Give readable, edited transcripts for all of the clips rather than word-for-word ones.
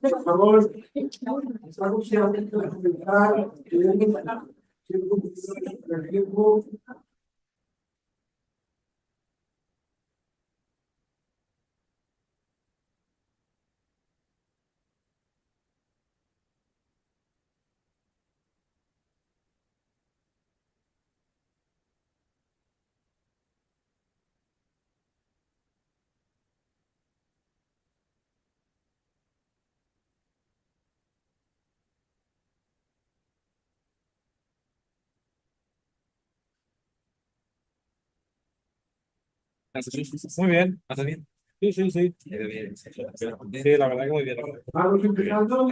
Por favor, estamos ya a punto de comenzar. El tiempo. Muy bien, hace bien. Sí, sí, sí. Sí, la verdad que muy bien. Vamos empezando.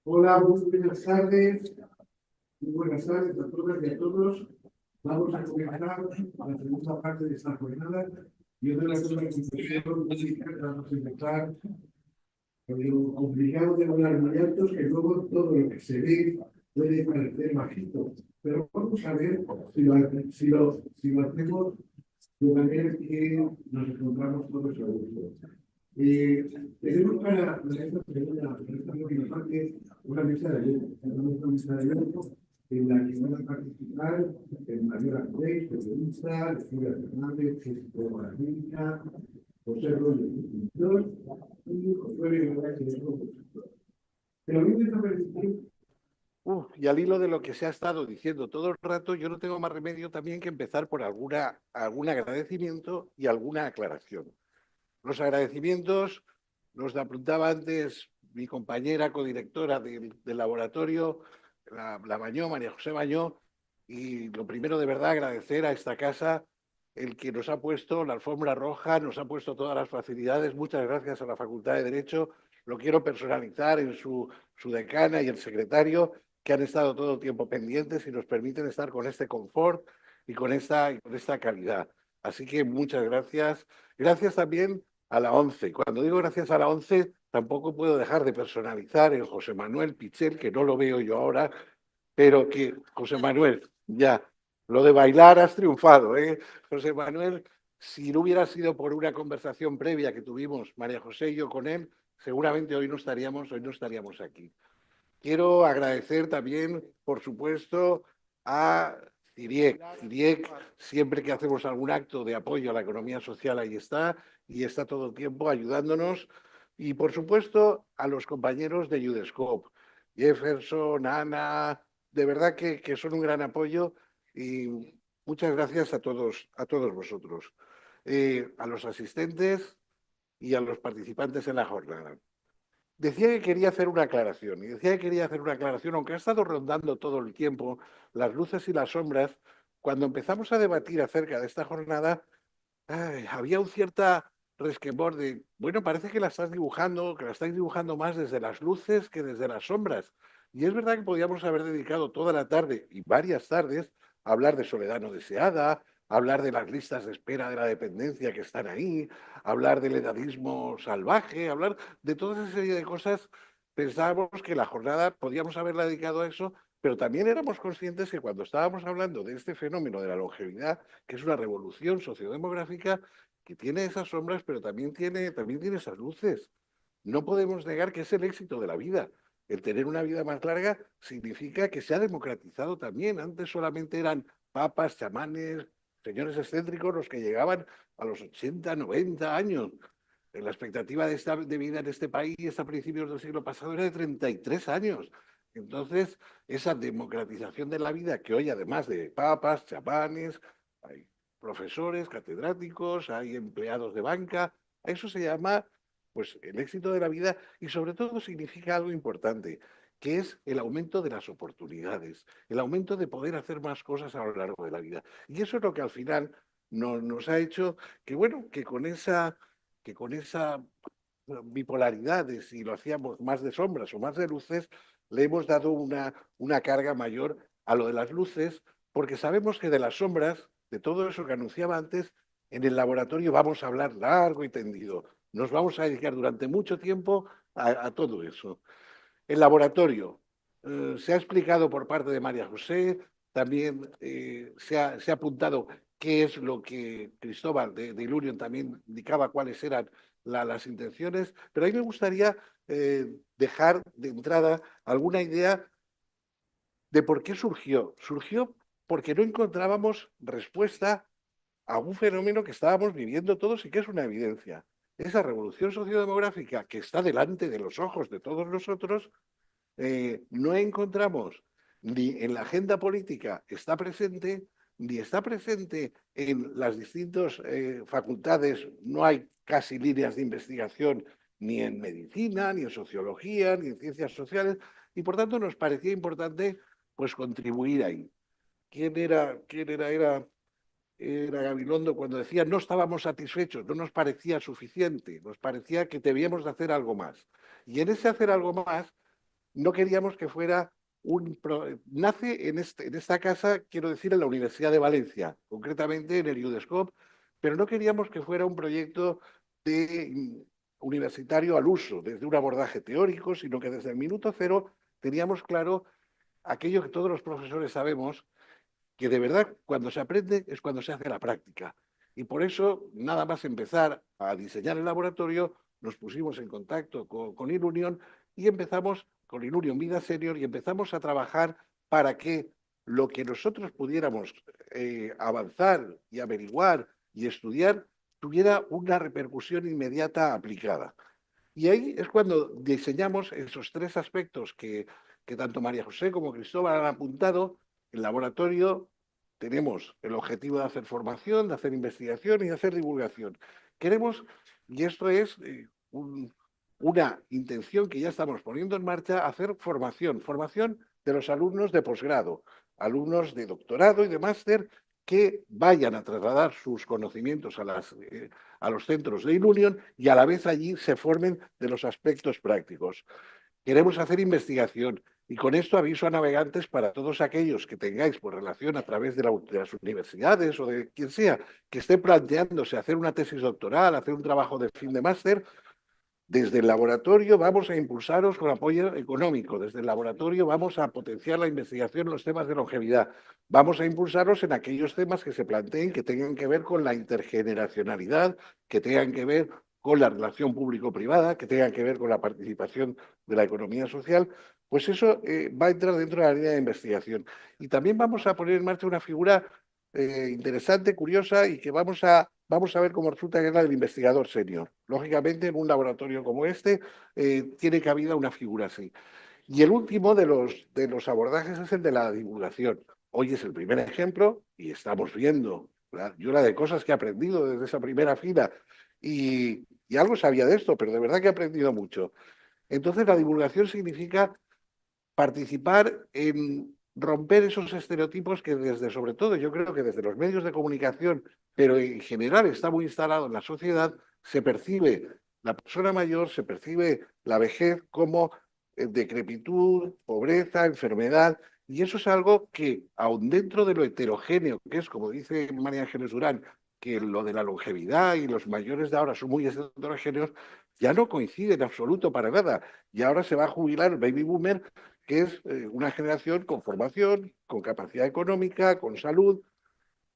Hola, muy buenas tardes. Muy buenas tardes a todas y a todos. Vamos a comenzar la segunda parte de esta jornada. Y otra cosa que vamos a empezar con lo complicado de hablar muy altos, que luego todo lo que se ve puede parecer bajito. Pero vamos a ver si lo hacemos de manera que nos encontramos todos a gusto. Tenemos para esta última parte una mesa de diálogo en la que van a participar María Reyes, periodista, Silvia Fernández, que es psicóloga clínica, José Rollo, escritor, y José Rivera, que es compositor. Pero a mí me parece. Y al hilo de lo que se ha estado diciendo todo el rato, yo no tengo más remedio también que empezar por algún agradecimiento y alguna aclaración. Los agradecimientos los apuntaba antes mi compañera codirectora del laboratorio, la Bañó, María José Bañó, y lo primero de verdad agradecer a esta casa el que nos ha puesto la alfombra roja, nos ha puesto todas las facilidades. Muchas gracias a la Facultad de Derecho. Lo quiero personalizar en su decana y el secretario, que han estado todo el tiempo pendientes y nos permiten estar con este confort y con esta calidad. Así que muchas gracias. Gracias también a la ONCE. Cuando digo gracias a la ONCE, tampoco puedo dejar de personalizar el José Manuel Pichel, que no lo veo yo ahora, pero que, José Manuel, ya, lo de bailar has triunfado, ¿eh? José Manuel, si no hubiera sido por una conversación previa que tuvimos María José y yo con él, seguramente hoy no estaríamos aquí. Quiero agradecer también, por supuesto, a CIRIEC. CIRIEC, siempre que hacemos algún acto de apoyo a la economía social, ahí está, y está todo el tiempo ayudándonos. Y, por supuesto, a los compañeros de Udescope, Jefferson, Ana, de verdad que son un gran apoyo y muchas gracias a todos vosotros. A los asistentes y a los participantes en la jornada. Decía que quería hacer una aclaración, aunque ha estado rondando todo el tiempo las luces y las sombras. Cuando empezamos a debatir acerca de esta jornada, había un cierta resquemor de, bueno, parece que la estáis dibujando más desde las luces que desde las sombras. Y es verdad que podíamos haber dedicado toda la tarde y varias tardes a hablar de soledad no deseada, hablar de las listas de espera de la dependencia que están ahí, hablar del edadismo salvaje, hablar de toda esa serie de cosas. Pensábamos que la jornada podíamos haberla dedicado a eso, pero también éramos conscientes que cuando estábamos hablando de este fenómeno de la longevidad, que es una revolución sociodemográfica, que tiene esas sombras, pero también tiene esas luces. No podemos negar que es el éxito de la vida. El tener una vida más larga significa que se ha democratizado también. Antes solamente eran papas, chamanes, señores excéntricos los que llegaban a los 80, 90 años. La expectativa de vida en este país a principios del siglo pasado era de 33 años. Entonces, esa democratización de la vida, que hoy además de papas, chamanes, hay profesores, catedráticos, hay empleados de banca, a eso se llama pues el éxito de la vida y sobre todo significa algo importante, que es el aumento de las oportunidades, el aumento de poder hacer más cosas a lo largo de la vida. Y eso es lo que al final nos ha hecho que, bueno, que con esa bipolaridad de si lo hacíamos más de sombras o más de luces, le hemos dado una carga mayor a lo de las luces, porque sabemos que de las sombras, de todo eso que anunciaba antes, en el laboratorio vamos a hablar largo y tendido. Nos vamos a dedicar durante mucho tiempo a todo eso. El laboratorio se ha explicado por parte de María José, también se ha apuntado qué es lo que Cristóbal de Ilunion también indicaba, cuáles eran las intenciones, pero a mí me gustaría dejar de entrada alguna idea de por qué surgió. Surgió porque no encontrábamos respuesta a un fenómeno que estábamos viviendo todos y que es una evidencia. Esa revolución sociodemográfica que está delante de los ojos de todos nosotros, no encontramos ni en la agenda política está presente, ni está presente en las distintas facultades. No hay casi líneas de investigación ni en medicina, ni en sociología, ni en ciencias sociales, y por tanto nos parecía importante pues contribuir ahí. ¿Quién era? Era Gabilondo cuando decía no estábamos satisfechos, no nos parecía suficiente, nos parecía que debíamos de hacer algo más. Y en ese hacer algo más no queríamos que fuera nace en esta casa, quiero decir, en la Universidad de Valencia, concretamente en el UDESCOP, pero no queríamos que fuera un proyecto universitario al uso, desde un abordaje teórico, sino que desde el minuto cero teníamos claro aquello que todos los profesores sabemos, que de verdad cuando se aprende es cuando se hace la práctica. Y por eso, nada más empezar a diseñar el laboratorio, nos pusimos en contacto con Ilunion y empezamos con Ilunion Vida Senior y empezamos a trabajar para que lo que nosotros pudiéramos avanzar y averiguar y estudiar tuviera una repercusión inmediata aplicada. Y ahí es cuando diseñamos esos tres aspectos que tanto María José como Cristóbal han apuntado. El laboratorio tenemos el objetivo de hacer formación, de hacer investigación y de hacer divulgación. Queremos, y esto es una intención que ya estamos poniendo en marcha, hacer formación de los alumnos de posgrado, alumnos de doctorado y de máster que vayan a trasladar sus conocimientos a los centros de Ilunion y a la vez allí se formen de los aspectos prácticos. Queremos hacer investigación y con esto aviso a navegantes para todos aquellos que tengáis por relación a través de las universidades o de quien sea, que esté planteándose hacer una tesis doctoral, hacer un trabajo de fin de máster. Desde el laboratorio vamos a impulsaros con apoyo económico, desde el laboratorio vamos a potenciar la investigación en los temas de longevidad, vamos a impulsaros en aquellos temas que se planteen que tengan que ver con la intergeneracionalidad, que tengan que ver con la relación público-privada, que tengan que ver con la participación de la economía social, pues eso va a entrar dentro de la línea de investigación. Y también vamos a poner en marcha una figura interesante, curiosa y que vamos a ver cómo resulta que es la del investigador senior. Lógicamente, en un laboratorio como este, tiene cabida una figura así. Y el último de los abordajes es el de la divulgación. Hoy es el primer ejemplo y estamos viendo la de cosas que he aprendido desde esa primera fila y algo sabía de esto, pero de verdad que he aprendido mucho. Entonces, la divulgación significa participar en romper esos estereotipos que sobre todo, yo creo que desde los medios de comunicación, pero en general está muy instalado en la sociedad, se percibe la persona mayor, se percibe la vejez como decrepitud, pobreza, enfermedad, y eso es algo que, aun dentro de lo heterogéneo, que es, como dice María Ángeles Durán, que lo de la longevidad y los mayores de ahora son muy heterogéneos, ya no coincide en absoluto para nada. Y ahora se va a jubilar el baby boomer, que es una generación con formación, con capacidad económica, con salud.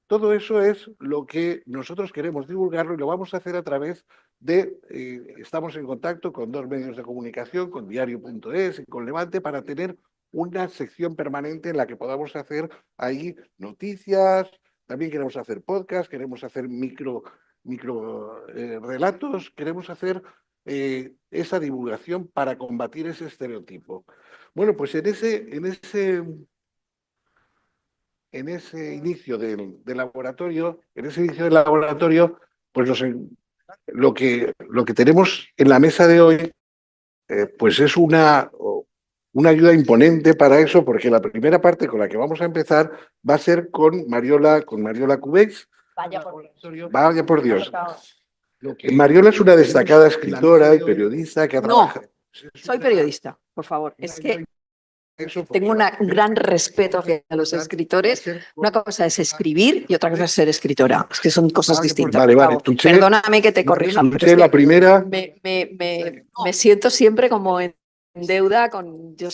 Todo eso es lo que nosotros queremos divulgarlo y lo vamos a hacer a través de, estamos en contacto con dos medios de comunicación, con Diario.es y con Levante, para tener una sección permanente en la que podamos hacer ahí noticias, también queremos hacer podcast, queremos hacer micro relatos, queremos hacer esa divulgación para combatir ese estereotipo. Bueno, pues en ese inicio del laboratorio, pues lo que tenemos en la mesa de hoy, pues es una ayuda imponente para eso, porque la primera parte con la que vamos a empezar va a ser con Mariola Cubeix. Vaya por Dios. Mariola es una destacada escritora y periodista que ha trabajado. Soy periodista, por favor. Es que tengo un gran respeto hacia los escritores. Una cosa es escribir y otra cosa es ser escritora. Es que son cosas distintas. Vale. Perdóname que te corrija. Pero es la que primera. me siento siempre como en deuda con... Yo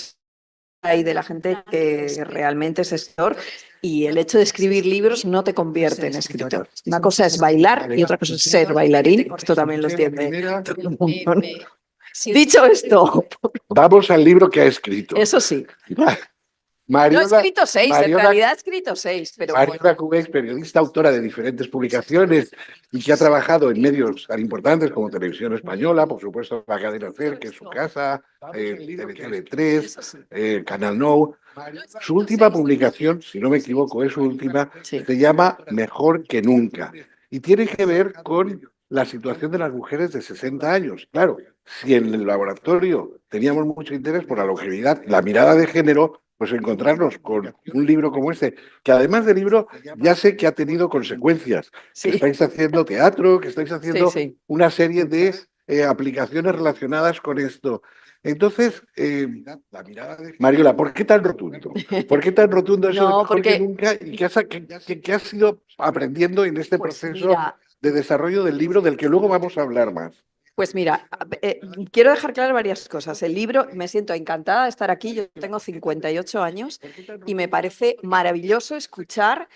y de la gente que realmente es escritor, y el hecho de escribir libros no te convierte en escritor. Una cosa es bailar y otra cosa es ser bailarín. Esto también lo entiende todo el mundo, ¿no? Dicho esto, Vamos al libro que ha escrito. eso sí. No he Mariola, escrito 6, en Mariola- realidad he escrito 6, pero Mariola Cubé es periodista, autora de diferentes publicaciones y que ha trabajado en medios tan importantes como Televisión Española, por supuesto la cadena SER, que es su casa, TV3, Canal Nou. Su última publicación, si no me equivoco, es su última, sí. se llama Mejor que Nunca y tiene que ver con la situación de las mujeres de 60 años. Claro, si en el laboratorio teníamos mucho interés por la longevidad, la mirada de género, pues encontrarnos con un libro como este, que además del libro ya sé que ha tenido consecuencias, que Sí. estáis haciendo teatro, que estáis haciendo Sí. una serie de aplicaciones relacionadas con esto. Entonces, Mariola, ¿por qué tan rotundo? ¿Por qué tan rotundo eso de No, Mejor que porque Nunca? ¿Y qué has ido aprendiendo en este Pues proceso mira, de desarrollo del libro del que luego vamos a hablar más? Pues mira, quiero dejar claras varias cosas. El libro, me siento encantada de estar aquí. Yo tengo 58 años y me parece maravilloso escuchar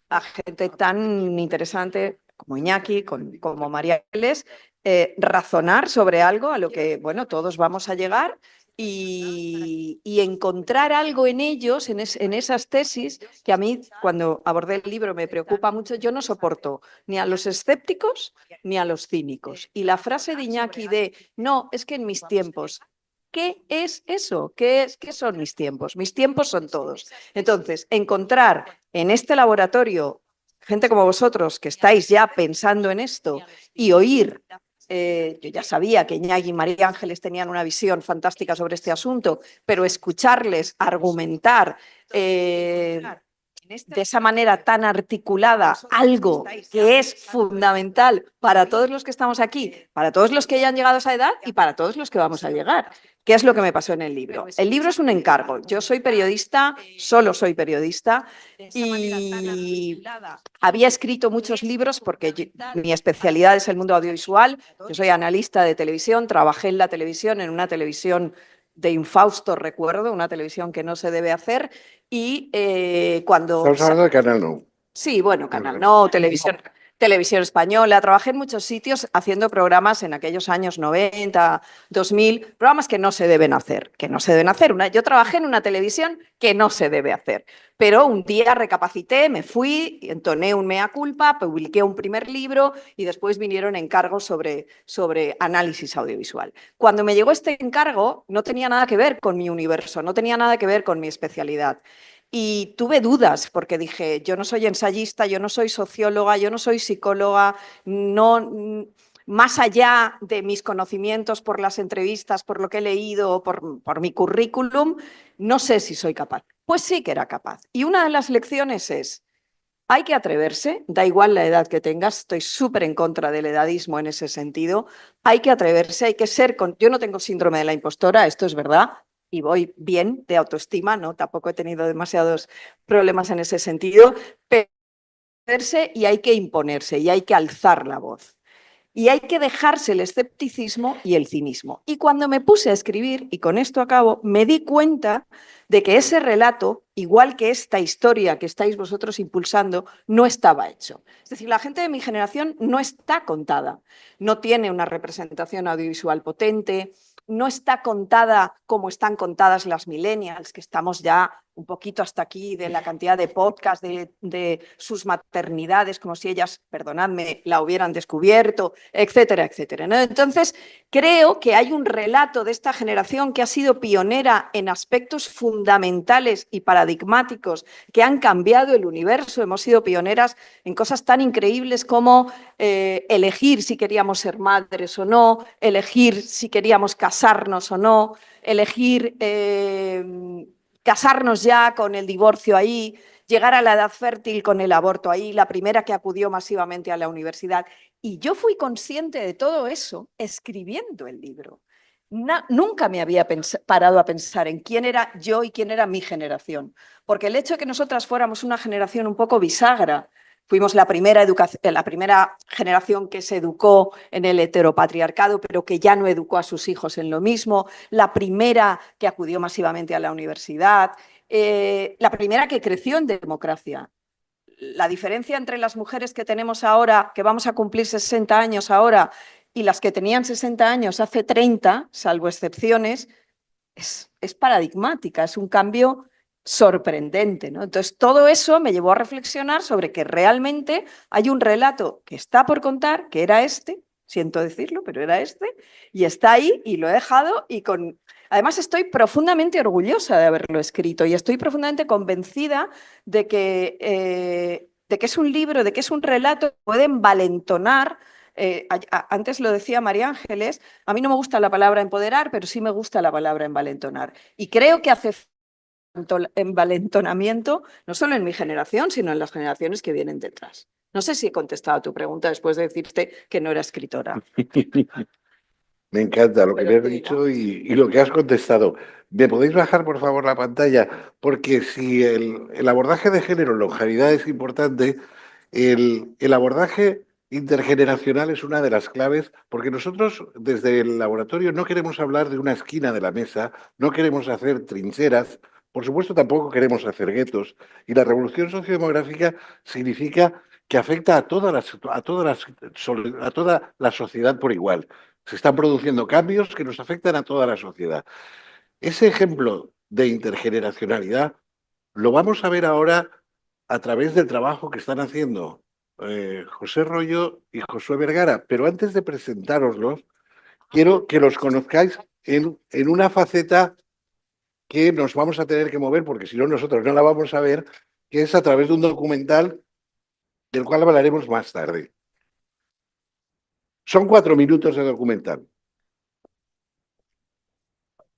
a gente tan interesante como Iñaki, como María Ángeles, razonar sobre algo a lo que, bueno, todos vamos a llegar y encontrar algo en ellos, en esas tesis, que a mí, cuando abordé el libro, me preocupa mucho. Yo no soporto ni a los escépticos ni a los cínicos. Y la frase de Iñaki de, no, es que en mis tiempos, ¿qué es eso? ¿Qué son mis tiempos? Mis tiempos son todos. Entonces, encontrar en este laboratorio gente como vosotros que estáis ya pensando en esto y oír, yo ya sabía que Iñaki y María Ángeles tenían una visión fantástica sobre este asunto, pero escucharles argumentar de esa manera tan articulada algo que es fundamental para todos los que estamos aquí, para todos los que ya han llegado a esa edad y para todos los que vamos a llegar. ¿Qué es lo que me pasó en el libro? El libro es un encargo. Yo soy periodista, solo soy periodista y había escrito muchos libros porque mi especialidad es el mundo audiovisual. Yo soy analista de televisión, trabajé en la televisión, en una televisión de infausto recuerdo, una televisión que no se debe hacer, y cuando... Estamos hablando de Canal Nou. Sí, bueno, Canal No, televisión española, trabajé en muchos sitios haciendo programas en aquellos años 90, 2000, programas que no se deben hacer, Yo trabajé en una televisión que no se debe hacer, pero un día recapacité, me fui, entoné un mea culpa, publiqué un primer libro y después vinieron encargos sobre análisis audiovisual. Cuando me llegó este encargo, no tenía nada que ver con mi universo, no tenía nada que ver con mi especialidad. Y tuve dudas porque dije, yo no soy ensayista, yo no soy socióloga, yo no soy psicóloga, no, más allá de mis conocimientos por las entrevistas, por lo que he leído, por mi currículum, no sé si soy capaz. Pues sí que era capaz. Y una de las lecciones es, hay que atreverse, da igual la edad que tengas, estoy súper en contra del edadismo en ese sentido, hay que atreverse, hay que ser... Yo no tengo síndrome de la impostora, esto es verdad, y voy bien de autoestima, ¿no? Tampoco he tenido demasiados problemas en ese sentido, pero y hay que imponerse y hay que alzar la voz. Y hay que dejarse el escepticismo y el cinismo. Y cuando me puse a escribir, y con esto acabo, me di cuenta de que ese relato, igual que esta historia que estáis vosotros impulsando, no estaba hecho. Es decir, la gente de mi generación no está contada, no tiene una representación audiovisual potente, no está contada como están contadas las millennials, que estamos ya un poquito hasta aquí de la cantidad de podcasts de sus maternidades, como si ellas, perdonadme, la hubieran descubierto, etcétera, etcétera, ¿no? Entonces, creo que hay un relato de esta generación que ha sido pionera en aspectos fundamentales y paradigmáticos que han cambiado el universo. Hemos sido pioneras en cosas tan increíbles como elegir si queríamos ser madres o no, elegir si queríamos casarnos o no, elegir casarnos ya con el divorcio ahí, llegar a la edad fértil con el aborto ahí, la primera que acudió masivamente a la universidad. Y yo fui consciente de todo eso escribiendo el libro. Nunca me había parado a pensar en quién era yo y quién era mi generación, porque el hecho de que nosotras fuéramos una generación un poco bisagra, Fuimos la primera generación que se educó en el heteropatriarcado, pero que ya no educó a sus hijos en lo mismo, la primera que acudió masivamente a la universidad, la primera que creció en democracia. La diferencia entre las mujeres que tenemos ahora, que vamos a cumplir 60 años ahora, y las que tenían 60 años hace 30, salvo excepciones, es paradigmática, es un cambio sorprendente, ¿no? Entonces, todo eso me llevó a reflexionar sobre que realmente hay un relato que está por contar, que era este, siento decirlo, pero era este, y está ahí y lo he dejado y con... Además, estoy profundamente orgullosa de haberlo escrito y estoy profundamente convencida de que es un libro, de que es un relato que puede envalentonar. Antes lo decía María Ángeles, a mí no me gusta la palabra empoderar, pero sí me gusta la palabra envalentonar. Y creo que hace envalentonamiento, no solo en mi generación, sino en las generaciones que vienen detrás. No sé si he contestado a tu pregunta después de decirte que no era escritora. Me encanta lo que Pero me has tú dicho y lo que has contestado. ¿Me podéis bajar, por favor, la pantalla? Porque si el abordaje de género en longevidad es importante, el abordaje intergeneracional es una de las claves, porque nosotros desde el laboratorio no queremos hablar de una esquina de la mesa, no queremos hacer trincheras, por supuesto tampoco queremos hacer guetos, y la revolución sociodemográfica significa que afecta a toda la sociedad por igual. Se están produciendo cambios que nos afectan a toda la sociedad. Ese ejemplo de intergeneracionalidad lo vamos a ver ahora a través del trabajo que están haciendo José Rollo y Josué Vergara. Pero antes de presentároslos, quiero que los conozcáis en una faceta que nos vamos a tener que mover, porque si no nosotros no la vamos a ver, que es a través de un documental del cual hablaremos más tarde. Son 4 minutos de documental.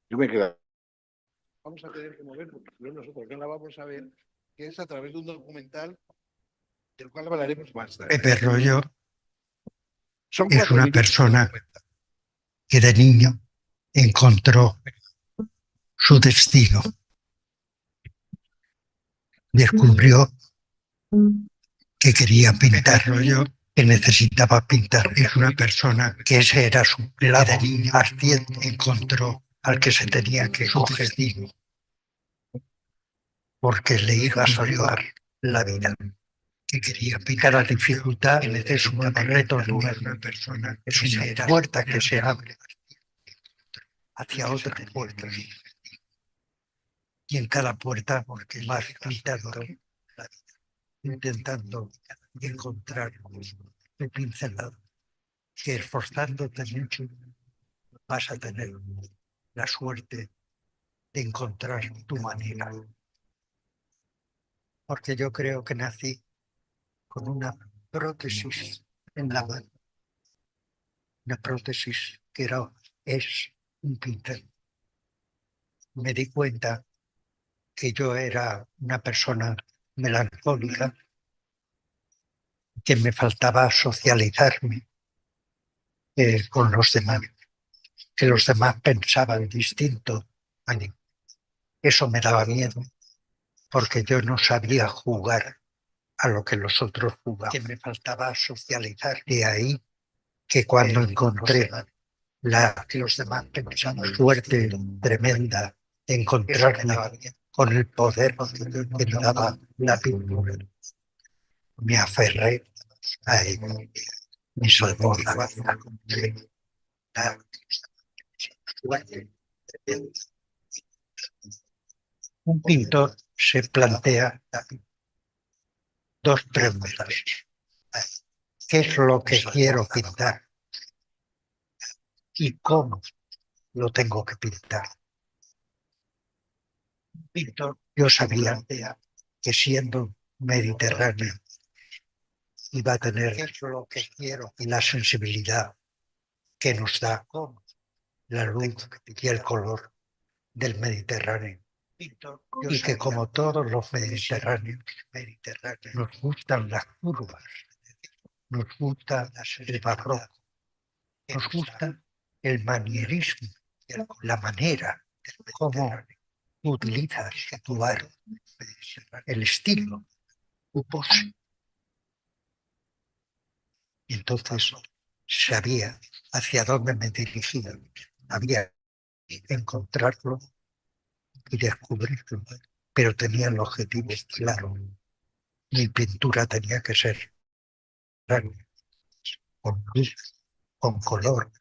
Yo me quedo. Vamos a tener que mover, porque si no nosotros no la vamos a ver, que es a través de un documental del cual hablaremos más tarde. Pepe Rollo Son es 4 una minutos de persona documental. que de niño encontró su destino. Descubrió que quería pintar, rollo, que necesitaba pintar. Es una persona que ese era su lado ardiente. Encontró al que se tenía que coger, porque le iba a salvar la vida. Que quería pintar. Cada dificultad es un reto nuevo. Una persona es una puerta que se abre hacia otras puertas. Y en cada puerta, porque más pintado, intentando encontrar tu pincelado, que esforzándote mucho vas a tener la suerte de encontrar tu manera. Porque yo creo que nací con una prótesis en la mano, una prótesis que es un pincel. Me di cuenta que yo era una persona melancólica, que me faltaba socializarme con los demás, que los demás pensaban distinto a mí. Eso me daba miedo, porque yo no sabía jugar a lo que los otros jugaban, que me faltaba socializar. De ahí que cuando encontré que los demás pensaban, suerte tremenda de encontrarme con el poder que me daba la pintura, me aferré a él. Me salvó la vida. Un pintor se plantea dos preguntas. ¿Qué es lo que quiero pintar? ¿Y cómo lo tengo que pintar? Un pintor, yo sabía que siendo mediterráneo iba a tener lo que quiero y la sensibilidad que nos da la luz y el color del Mediterráneo. Y que como todos los mediterráneos, nos gustan las curvas, nos gusta el barroco, nos gusta el manierismo, la manera como utilizas tu arte, el estilo, tu pose. Y entonces sabía hacia dónde me dirigía. Había que encontrarlo y descubrirlo, pero tenía el objetivo claro. Mi pintura tenía que ser grande, con luz, con color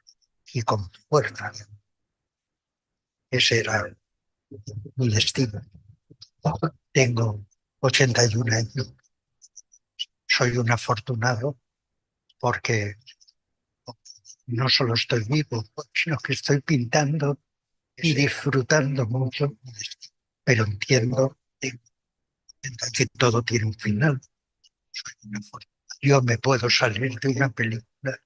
y con fuerza. Ese era mi destino. Tengo 81 años. Soy un afortunado porque no solo estoy vivo, sino que estoy pintando y disfrutando mucho, pero entiendo que todo tiene un final. Yo me puedo salir de una película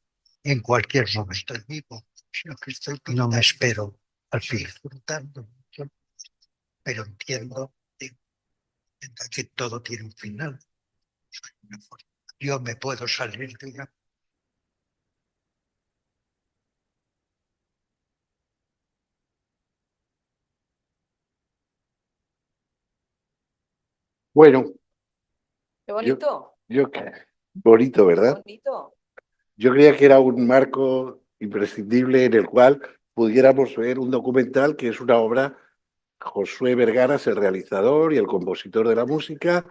en cualquier momento. Estoy vivo, sino que no me espero al fin, disfrutando mucho, pero entiendo que todo tiene un final. Yo me puedo salir de una. Bueno, Qué bonito, yo bonito, qué ¿verdad? bonito. Yo creía que era un marco imprescindible en el cual pudiéramos ver un documental que es una obra. Josué Vergara es el realizador y el compositor de la música,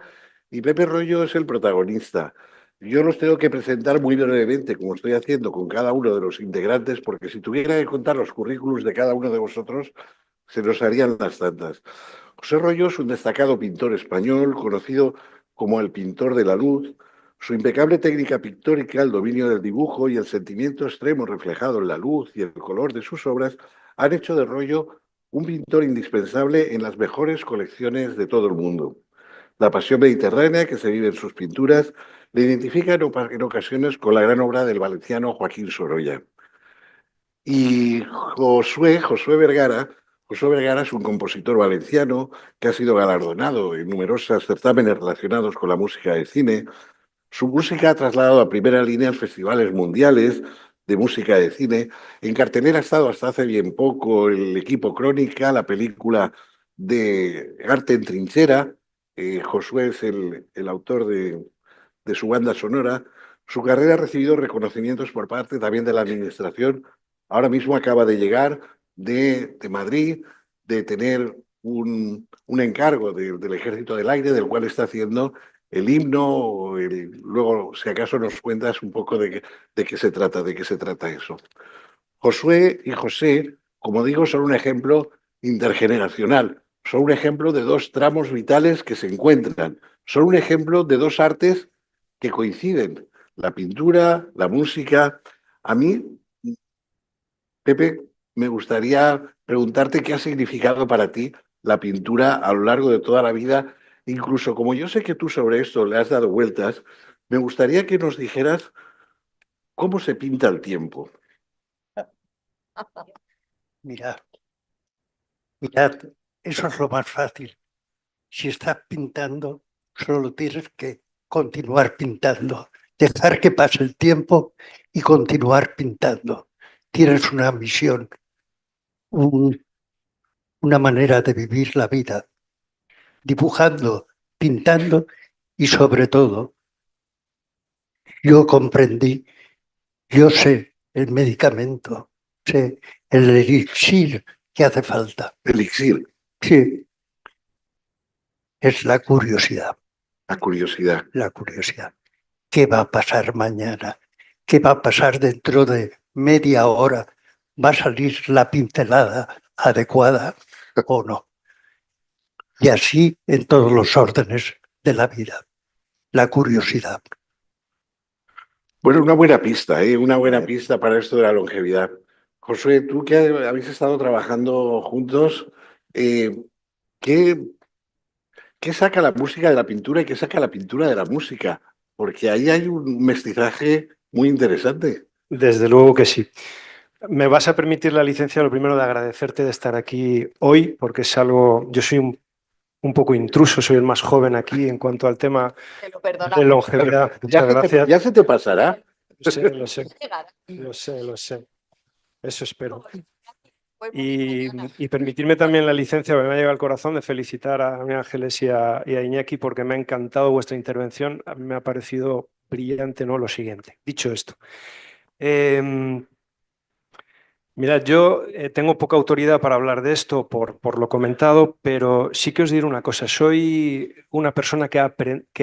y Pepe Royo es el protagonista. Yo los tengo que presentar muy brevemente, como estoy haciendo con cada uno de los integrantes, porque si tuviera que contar los currículos de cada uno de vosotros, se nos harían las tantas. José Royo es un destacado pintor español, conocido como el pintor de la luz. Su impecable técnica pictórica, el dominio del dibujo y el sentimiento extremo reflejado en la luz y el color de sus obras han hecho de Royo un pintor indispensable en las mejores colecciones de todo el mundo. La pasión mediterránea que se vive en sus pinturas le identifica en ocasiones con la gran obra del valenciano Joaquín Sorolla. Y Josué Vergara es un compositor valenciano que ha sido galardonado en numerosos certámenes relacionados con la música de cine. Su música ha trasladado a primera línea en festivales mundiales de música de cine. En cartelera ha estado hasta hace bien poco el equipo Crónica, la película de Arte en Trinchera. Josué es el autor de su banda sonora. Su carrera ha recibido reconocimientos por parte también de la administración. Ahora mismo acaba de llegar de Madrid, de tener un encargo del Ejército del Aire, del cual está haciendo el himno. Luego, si acaso, nos cuentas un poco de qué se trata, de qué se trata eso. Josué y José, como digo, son un ejemplo intergeneracional, son un ejemplo de dos tramos vitales que se encuentran, son un ejemplo de dos artes que coinciden, la pintura, la música. A mí, Pepe, me gustaría preguntarte qué ha significado para ti la pintura a lo largo de toda la vida. Incluso como yo sé que tú sobre esto le has dado vueltas, me gustaría que nos dijeras cómo se pinta el tiempo. Mirad, mirad, eso es lo más fácil. Si estás pintando, solo tienes que continuar pintando, dejar que pase el tiempo y continuar pintando. Tienes una misión, una manera de vivir la vida, dibujando, pintando y sobre todo, yo comprendí, yo sé el medicamento, sé el elixir que hace falta. Elixir, Sí, es la curiosidad, la curiosidad. la curiosidad. ¿Qué va a pasar mañana? ¿Qué va a pasar dentro de media hora? ¿Va a salir la pincelada adecuada o no? Y así en todos los órdenes de la vida. La curiosidad. Bueno, una buena pista, ¿eh? Una buena pista para esto de la longevidad. Josué, tú que habéis estado trabajando juntos, eh, ¿qué, qué saca la música de la pintura y qué saca la pintura de la música? Porque ahí hay un mestizaje muy interesante. Desde luego que sí. Me vas a permitir la licencia, lo primero, de agradecerte de estar aquí hoy, porque es algo, yo soy un poco intruso, soy el más joven aquí en cuanto al tema Te lo de perdonamos. longevidad. Muchas gracias. Ya se te pasará. Lo sé. Eso espero. Y permitirme también la licencia, porque me ha llegado al corazón, de felicitar a mi Ángeles y a Iñaki, porque me ha encantado vuestra intervención. A mí me ha parecido brillante, ¿no? Lo siguiente. Dicho esto, mirad, yo tengo poca autoridad para hablar de esto por lo comentado, pero sí que os diré una cosa. Soy una persona que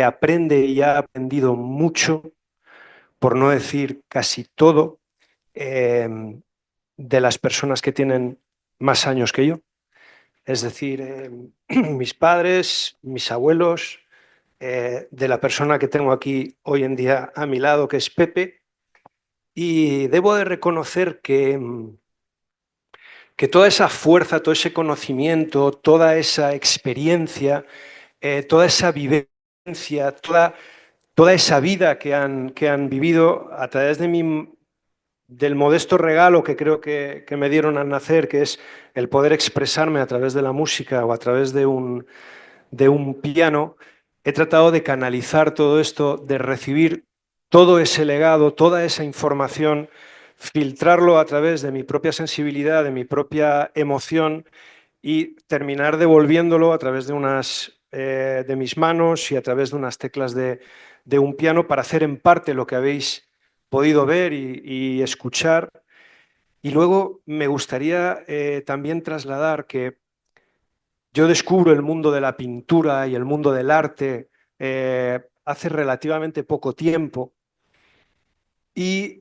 aprende y ha aprendido mucho, por no decir casi todo, de las personas que tienen más años que yo. Es decir, mis padres, mis abuelos, de la persona que tengo aquí hoy en día a mi lado, que es Pepe, y debo de reconocer que toda esa fuerza, todo ese conocimiento, toda esa experiencia, toda esa vivencia, toda esa vida que han vivido a través del modesto regalo que creo que me dieron al nacer, que es el poder expresarme a través de la música o a través de un piano, he tratado de canalizar todo esto, de recibir todo ese legado, toda esa información, filtrarlo a través de mi propia sensibilidad, de mi propia emoción y terminar devolviéndolo a través de mis manos y a través de unas teclas de un piano para hacer en parte lo que habéis podido ver y escuchar. Y luego me gustaría también trasladar que yo descubro el mundo de la pintura y el mundo del arte hace relativamente poco tiempo y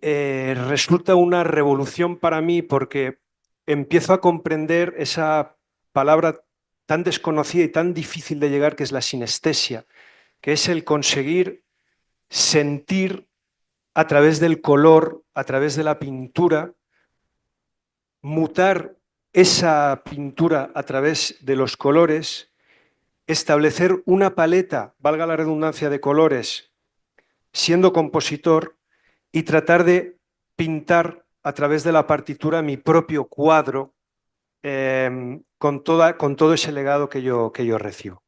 resulta una revolución para mí porque empiezo a comprender esa palabra tan desconocida y tan difícil de llegar que es la sinestesia, que es el conseguir sentir a través del color, a través de la pintura, mutar esa pintura a través de los colores, establecer una paleta, valga la redundancia, de colores, siendo compositor y tratar de pintar a través de la partitura mi propio cuadro con todo ese legado que yo recibo.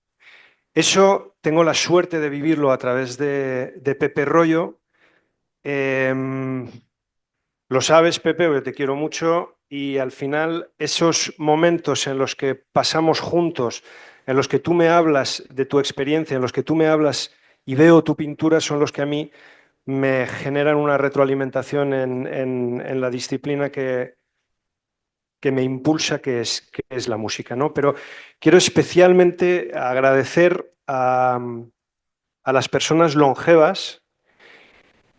Eso tengo la suerte de vivirlo a través de Pepe Royo. Lo sabes, Pepe, porque te quiero mucho y al final esos momentos en los que pasamos juntos, en los que tú me hablas de tu experiencia, en los que tú me hablas y veo tu pintura, son los que a mí me generan una retroalimentación en la disciplina que me impulsa, que es la música, ¿no? Pero quiero especialmente agradecer a las personas longevas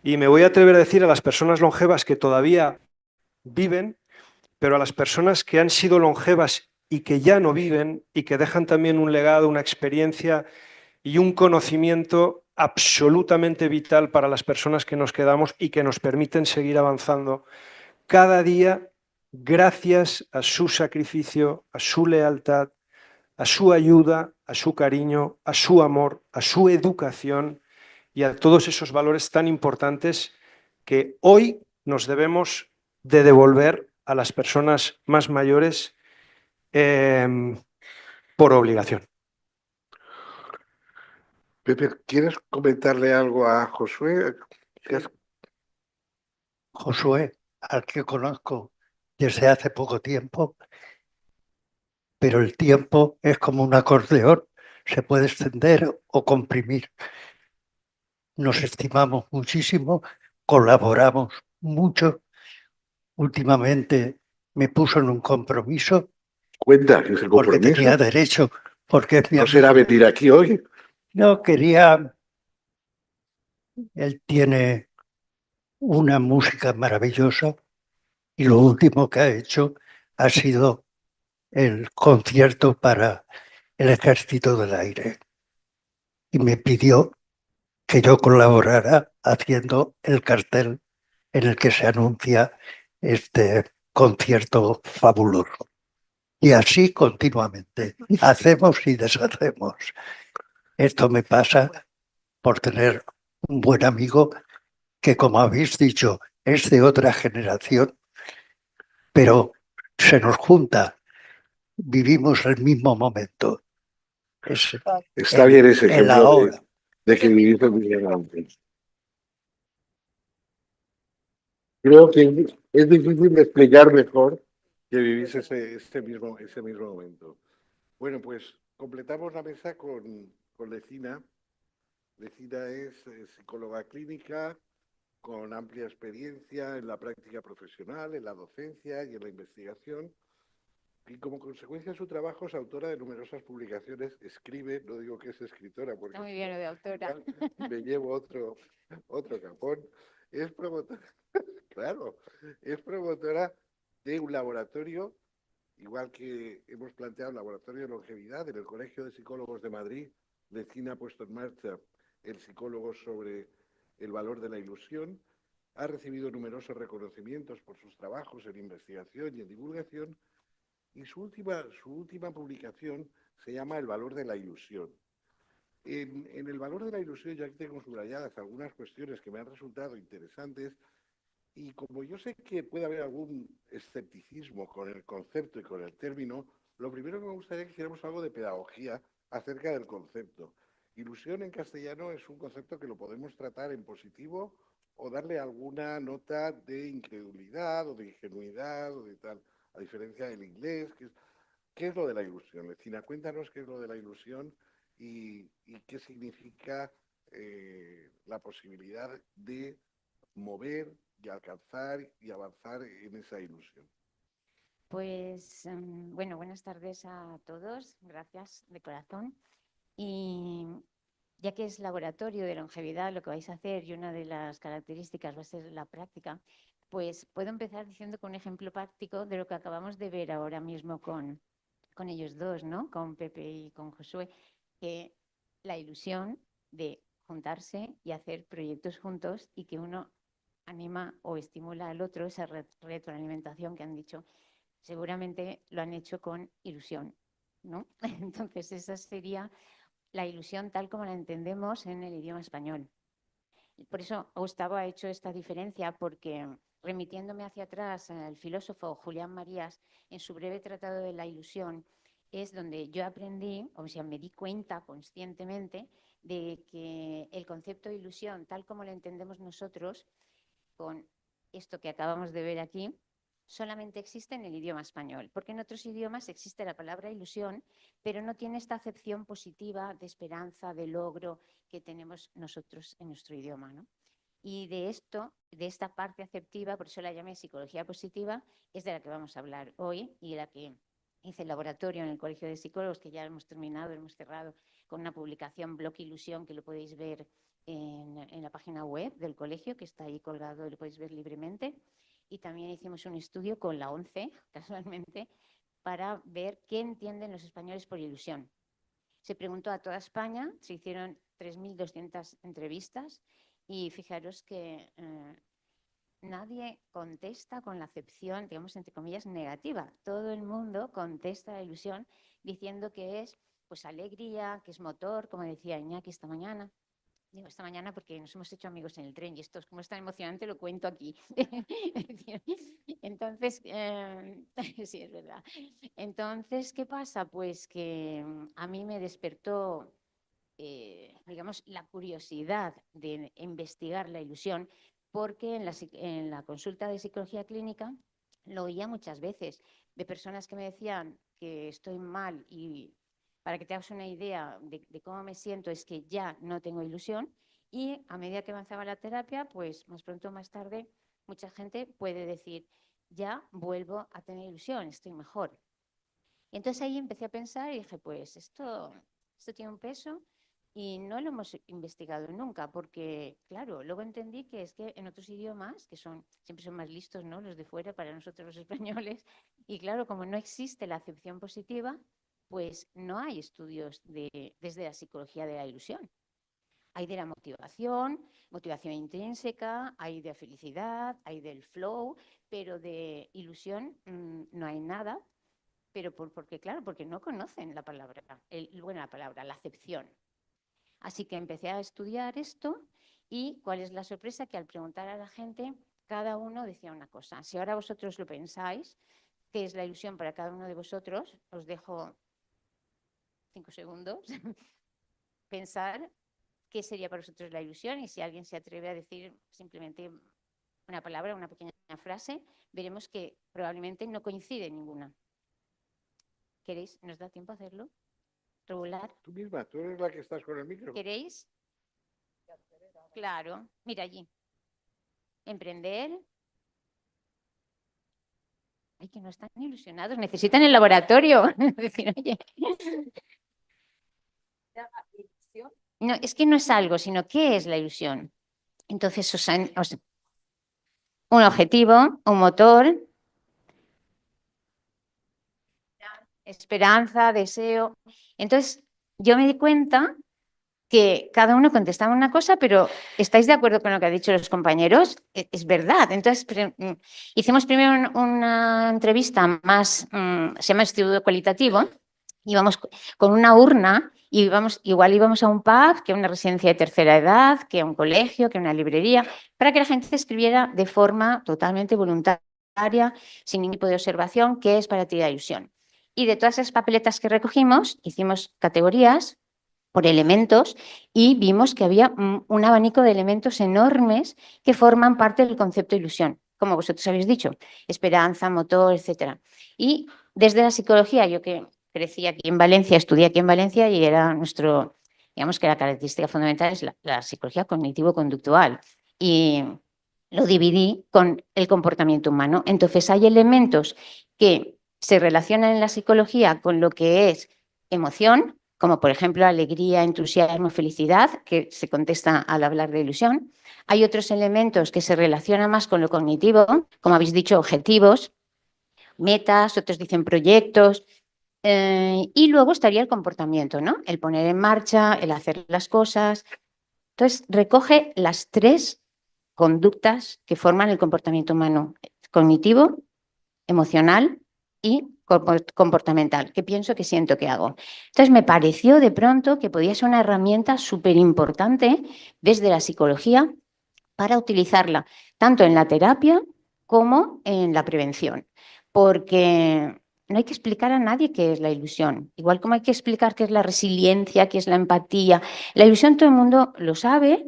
y me voy a atrever a decir a las personas longevas que todavía viven, pero a las personas que han sido longevas y que ya no viven y que dejan también un legado, una experiencia y un conocimiento absolutamente vital para las personas que nos quedamos y que nos permiten seguir avanzando cada día gracias a su sacrificio, a su lealtad, a su ayuda, a su cariño, a su amor, a su educación y a todos esos valores tan importantes que hoy nos debemos de devolver a las personas más mayores por obligación. Pepe, ¿quieres comentarle algo a Josué? Josué, al que conozco desde hace poco tiempo, pero el tiempo es como un acordeón, se puede extender o comprimir. Nos estimamos muchísimo, colaboramos mucho. Últimamente me puso en un compromiso Cuenta, que es el porque tenía compromiso. derecho, porque es mi ¿No será amigo. venir aquí hoy? No quería, él tiene una música maravillosa y lo último que ha hecho ha sido el concierto para el Ejército del Aire y me pidió que yo colaborara haciendo el cartel en el que se anuncia este concierto fabuloso. Y así continuamente, hacemos y deshacemos. Esto me pasa por tener un buen amigo que, como habéis dicho, es de otra generación, pero se nos junta, vivimos el mismo momento. Es Está bien ese en la ejemplo hora. de que vivís el mismo momento. Creo que es difícil de explicar mejor que vivís ese mismo momento. Bueno, pues completamos la mesa con Lecina. Lecina es psicóloga clínica con amplia experiencia en la práctica profesional, en la docencia y en la investigación. Y como consecuencia de su trabajo es autora de numerosas publicaciones, escribe, no digo que es escritora porque Está muy bien lo de autora. me llevo otro capón. Es promotora, claro, es promotora de un laboratorio, igual que hemos planteado el laboratorio de longevidad en el Colegio de Psicólogos de Madrid. Lecina ha puesto en marcha el psicólogo sobre el valor de la ilusión. Ha recibido numerosos reconocimientos por sus trabajos en investigación y en divulgación. Y su última publicación se llama El valor de la ilusión. En el valor de la ilusión ya tengo subrayadas algunas cuestiones que me han resultado interesantes y como yo sé que puede haber algún escepticismo con el concepto y con el término, lo primero que me gustaría que hiciéramos algo de pedagogía acerca del concepto. Ilusión en castellano es un concepto que lo podemos tratar en positivo o darle alguna nota de incredulidad o de ingenuidad o de tal, a diferencia del inglés, que es ¿qué es lo de la ilusión? Lecina, cuéntanos qué es lo de la ilusión y qué significa la posibilidad de mover y alcanzar y avanzar en esa ilusión. Pues bueno, buenas tardes a todos, gracias de corazón. Y ya que es laboratorio de longevidad lo que vais a hacer y una de las características va a ser la práctica, pues puedo empezar diciendo con un ejemplo práctico de lo que acabamos de ver ahora mismo con ellos dos, ¿no? Con Pepe y con Josué, que la ilusión de juntarse y hacer proyectos juntos y que uno anima o estimula al otro, esa retroalimentación que han dicho, seguramente lo han hecho con ilusión, ¿no? Entonces esa sería la ilusión tal como la entendemos en el idioma español. Por eso Gustavo ha hecho esta diferencia porque remitiéndome hacia atrás al filósofo Julián Marías, en su breve tratado de la ilusión, es donde yo aprendí, o sea, me di cuenta conscientemente de que el concepto de ilusión, tal como lo entendemos nosotros, con esto que acabamos de ver aquí, solamente existe en el idioma español, porque en otros idiomas existe la palabra ilusión, pero no tiene esta acepción positiva de esperanza, de logro que tenemos nosotros en nuestro idioma, ¿no? Y de esto, de esta parte aceptiva, por eso la llamé psicología positiva, es de la que vamos a hablar hoy y de la que hice el laboratorio en el Colegio de Psicólogos, que ya hemos terminado, hemos cerrado con una publicación, Blog Ilusión, que lo podéis ver en la página web del colegio, que está ahí colgado y lo podéis ver libremente. Y también hicimos un estudio con la ONCE, casualmente, para ver qué entienden los españoles por ilusión. Se preguntó a toda España, se hicieron 3.200 entrevistas y fijaros que nadie contesta con la acepción, digamos, entre comillas, negativa. Todo el mundo contesta la ilusión diciendo que es pues alegría, que es motor, como decía Iñaki esta mañana. Digo esta mañana porque nos hemos hecho amigos en el tren y esto es como es tan emocionante, lo cuento aquí. Entonces, sí, es verdad. Entonces, ¿qué pasa? Pues que a mí me despertó, digamos, la curiosidad de investigar la ilusión, porque en la consulta de psicología clínica lo oía muchas veces de personas que me decían que estoy mal y para que te hagas una idea de cómo me siento es que ya no tengo ilusión y a medida que avanzaba la terapia, pues más pronto o más tarde, mucha gente puede decir, ya vuelvo a tener ilusión, estoy mejor. Y entonces ahí empecé a pensar y dije, pues esto tiene un peso y no lo hemos investigado nunca, porque claro, luego entendí que es que en otros idiomas, que siempre son más listos, ¿no? Los de fuera para nosotros los españoles, y claro, como no existe la acepción positiva, pues no hay estudios desde la psicología de la ilusión. Hay de la motivación intrínseca, hay de felicidad, hay del flow, pero de ilusión no hay nada, pero porque claro, porque no conocen la palabra, la acepción. Así que empecé a estudiar esto y cuál es la sorpresa, que al preguntar a la gente, cada uno decía una cosa. Si ahora vosotros lo pensáis, ¿qué es la ilusión para cada uno de vosotros? Os dejo 5 segundos. Pensar qué sería para vosotros la ilusión y si alguien se atreve a decir simplemente una palabra, una pequeña frase, veremos que probablemente no coincide ninguna. ¿Queréis? ¿Nos da tiempo a hacerlo? ¿Regular? Tú misma, tú eres la que estás con el micro. ¿Queréis? Claro, mira allí. Emprender. Ay, que no están ilusionados, necesitan el laboratorio. Decir, oye. No, es que no es algo, sino ¿qué es la ilusión? Entonces, un objetivo, un motor, esperanza, deseo. Entonces, yo me di cuenta que cada uno contestaba una cosa, pero ¿estáis de acuerdo con lo que han dicho los compañeros? Es verdad. Entonces, hicimos primero una entrevista más, se llama estudio cualitativo, íbamos con una urna y igual íbamos a un pub, que a una residencia de tercera edad, que a un colegio, que a una librería, para que la gente escribiera de forma totalmente voluntaria, sin ningún tipo de observación, qué es para ti la ilusión. Y de todas esas papeletas que recogimos, hicimos categorías por elementos y vimos que había un abanico de elementos enormes que forman parte del concepto de ilusión, como vosotros habéis dicho, esperanza, motor, etc. Y desde la psicología, yo que crecí aquí en Valencia, estudié aquí en Valencia y era digamos que la característica fundamental es la psicología cognitivo-conductual. Y lo dividí con el comportamiento humano. Entonces hay elementos que se relacionan en la psicología con lo que es emoción, como por ejemplo alegría, entusiasmo, felicidad, que se contesta al hablar de ilusión. Hay otros elementos que se relacionan más con lo cognitivo, como habéis dicho, objetivos, metas, otros dicen proyectos, y luego estaría el comportamiento, ¿no? El poner en marcha, el hacer las cosas. Entonces, recoge las tres conductas que forman el comportamiento humano: cognitivo, emocional y comportamental, que pienso, que siento, que hago. Entonces me pareció de pronto que podía ser una herramienta súper importante desde la psicología para utilizarla tanto en la terapia como en la prevención, porque no hay que explicar a nadie qué es la ilusión, igual como hay que explicar qué es la resiliencia, qué es la empatía. La ilusión todo el mundo lo sabe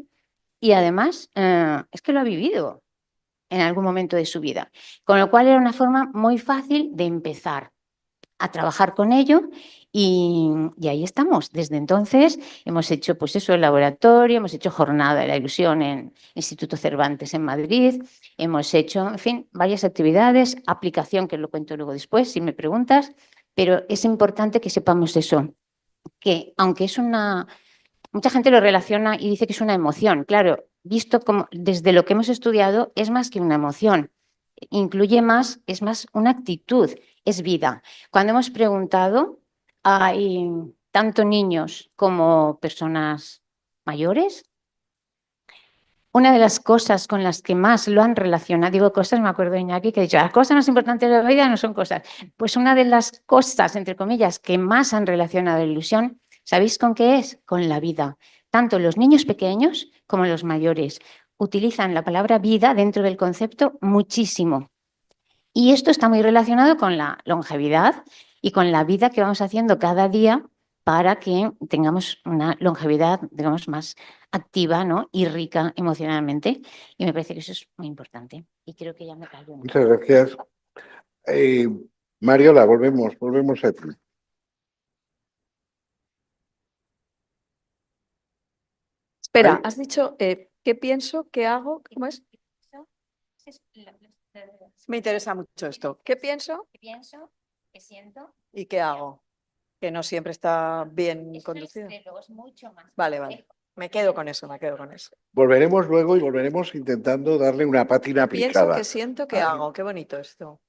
y además es que lo ha vivido en algún momento de su vida. Con lo cual era una forma muy fácil de empezar a trabajar con ello y ahí estamos. Desde entonces hemos hecho, pues eso, el laboratorio, hemos hecho jornada de la ilusión en Instituto Cervantes en Madrid, hemos hecho, en fin, varias actividades, aplicación, que lo cuento luego después, si me preguntas, pero es importante que sepamos eso, que aunque es mucha gente lo relaciona y dice que es una emoción. Claro, visto como desde lo que hemos estudiado, es más que una emoción. Incluye más, es más una actitud, es vida. Cuando hemos preguntado, hay tanto niños como personas mayores. Una de las cosas con las que más lo han relacionado, digo cosas, me acuerdo de Iñaki que ha dicho, las cosas más importantes de la vida no son cosas. Pues una de las cosas, entre comillas, que más han relacionado la ilusión, ¿sabéis con qué es? Con la vida. Tanto los niños pequeños como los mayores utilizan la palabra vida dentro del concepto muchísimo. Y esto está muy relacionado con la longevidad y con la vida que vamos haciendo cada día para que tengamos una longevidad, digamos, más activa, ¿no? Y rica emocionalmente. Y me parece que eso es muy importante. Y creo que ya me callo. Muchas gracias. Mariola, volvemos a ti. Espera, Ay. has dicho, ¿qué pienso? ¿Qué hago? ¿Cómo es? Me interesa mucho esto. ¿Qué pienso ¿Qué pienso? ¿Qué siento? y qué hago? Que no siempre está bien conducido. Luego es mucho más. Vale, vale. Me quedo con eso, me quedo con eso. Volveremos luego y volveremos intentando darle una pátina Pienso, aplicada. que siento, que Ahí- hago. Qué bonito esto.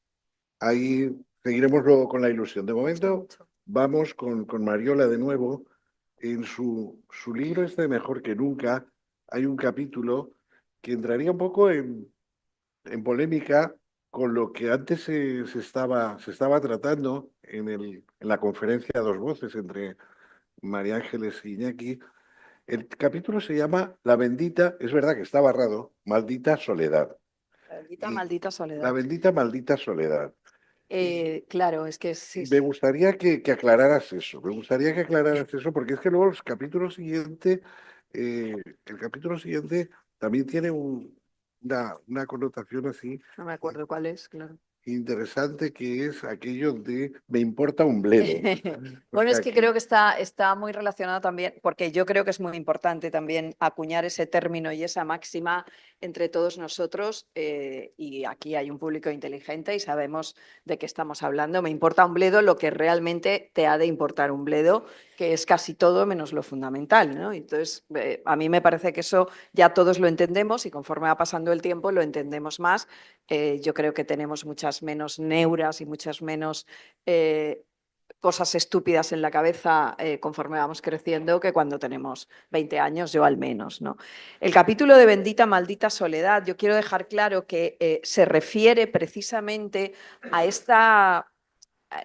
Ahí seguiremos luego con la ilusión. De Me gusta momento, mucho. vamos con Mariola de nuevo. En su libro este Mejor que Nunca, hay un capítulo que entraría un poco en polémica con lo que antes se estaba tratando en la conferencia a dos voces entre María Ángeles y Iñaki. El capítulo se llama La bendita, es verdad que está barrado, maldita soledad. Maldita, Y maldita La soledad. bendita maldita soledad. Claro, es que sí. Me gustaría que aclararas eso, me gustaría que aclararas eso, porque es que luego el capítulo siguiente también tiene una connotación así, No me acuerdo cuál es, claro. interesante que es aquello de me importa un bledo. O Bueno, es sea que creo que está muy relacionado también, porque yo creo que es muy importante también acuñar ese término y esa máxima entre todos nosotros, y aquí hay un público inteligente y sabemos de qué estamos hablando. Me importa un bledo lo que realmente te ha de importar un bledo, que es casi todo menos lo fundamental, ¿no? Entonces, a mí me parece que eso ya todos lo entendemos y conforme va pasando el tiempo lo entendemos más. Yo creo que tenemos muchas menos neuras y muchas menos cosas estúpidas en la cabeza conforme vamos creciendo que cuando tenemos 20 años, yo al menos, ¿no? El capítulo de Bendita Maldita Soledad, yo quiero dejar claro que se refiere precisamente a esta...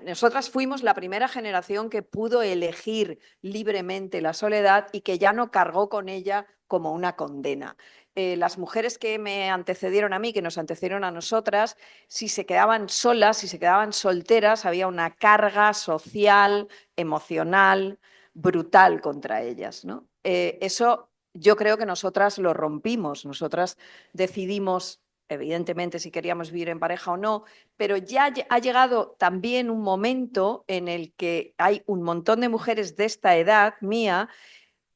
Nosotras fuimos la primera generación que pudo elegir libremente la soledad y que ya no cargó con ella como una condena. Las mujeres que me antecedieron a mí, que nos antecedieron a nosotras, si se quedaban solas, si se quedaban solteras, había una carga social, emocional, brutal contra ellas, ¿no? Eso yo creo que nosotras lo rompimos, nosotras decidimos, evidentemente, si queríamos vivir en pareja o no, pero ya ha llegado también un momento en el que hay un montón de mujeres de esta edad mía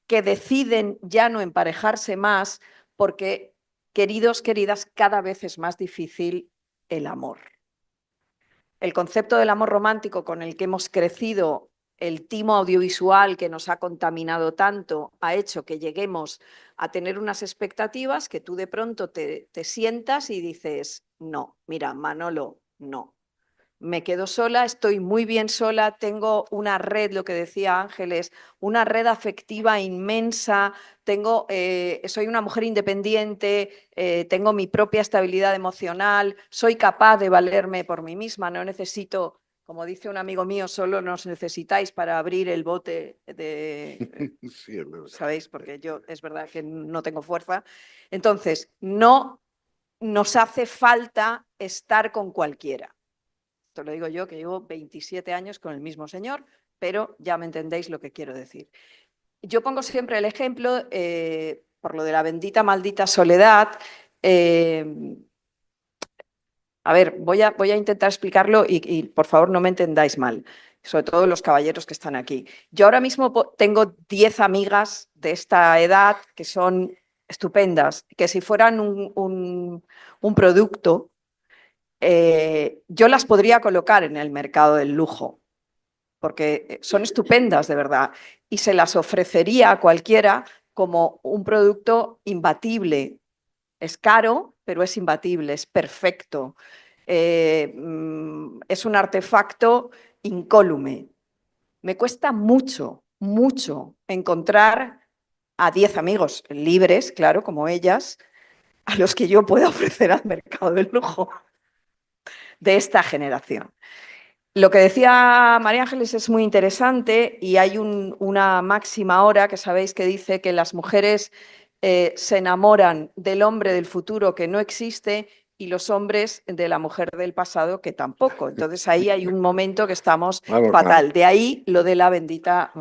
que deciden ya no emparejarse más porque, queridos, queridas, cada vez es más difícil el amor. El concepto del amor romántico con el que hemos crecido, el timo audiovisual que nos ha contaminado tanto, ha hecho que lleguemos a tener unas expectativas que tú de pronto te sientas y dices, no, mira, Manolo, no. Me quedo sola, estoy muy bien sola, tengo una red, lo que decía Ángeles, una red afectiva inmensa, soy una mujer independiente, tengo mi propia estabilidad emocional, soy capaz de valerme por mí misma, no necesito, como dice un amigo mío, solo nos necesitáis para abrir el bote de... Sí, es verdad. ¿Sabéis? Porque yo es verdad que no tengo fuerza. Entonces, no nos hace falta estar con cualquiera. Esto lo digo yo, que llevo 27 años con el mismo señor, pero ya me entendéis lo que quiero decir. Yo pongo siempre el ejemplo, por lo de la bendita maldita soledad. A ver, voy a intentar explicarlo y por favor no me entendáis mal, sobre todo los caballeros que están aquí. Yo ahora mismo tengo 10 amigas de esta edad que son estupendas, que si fueran un producto, yo las podría colocar en el mercado del lujo, porque son estupendas de verdad, y se las ofrecería a cualquiera como un producto imbatible. Es caro, pero es imbatible, es perfecto. Es un artefacto incólume. Me cuesta mucho, mucho encontrar a 10 amigos libres, claro, como ellas, a los que yo pueda ofrecer al mercado del lujo de esta generación. Lo que decía María Ángeles es muy interesante y hay una máxima ahora que sabéis que dice que las mujeres se enamoran del hombre del futuro que no existe y los hombres de la mujer del pasado que tampoco. Entonces ahí hay un momento que estamos fatal. De ahí lo de la bendita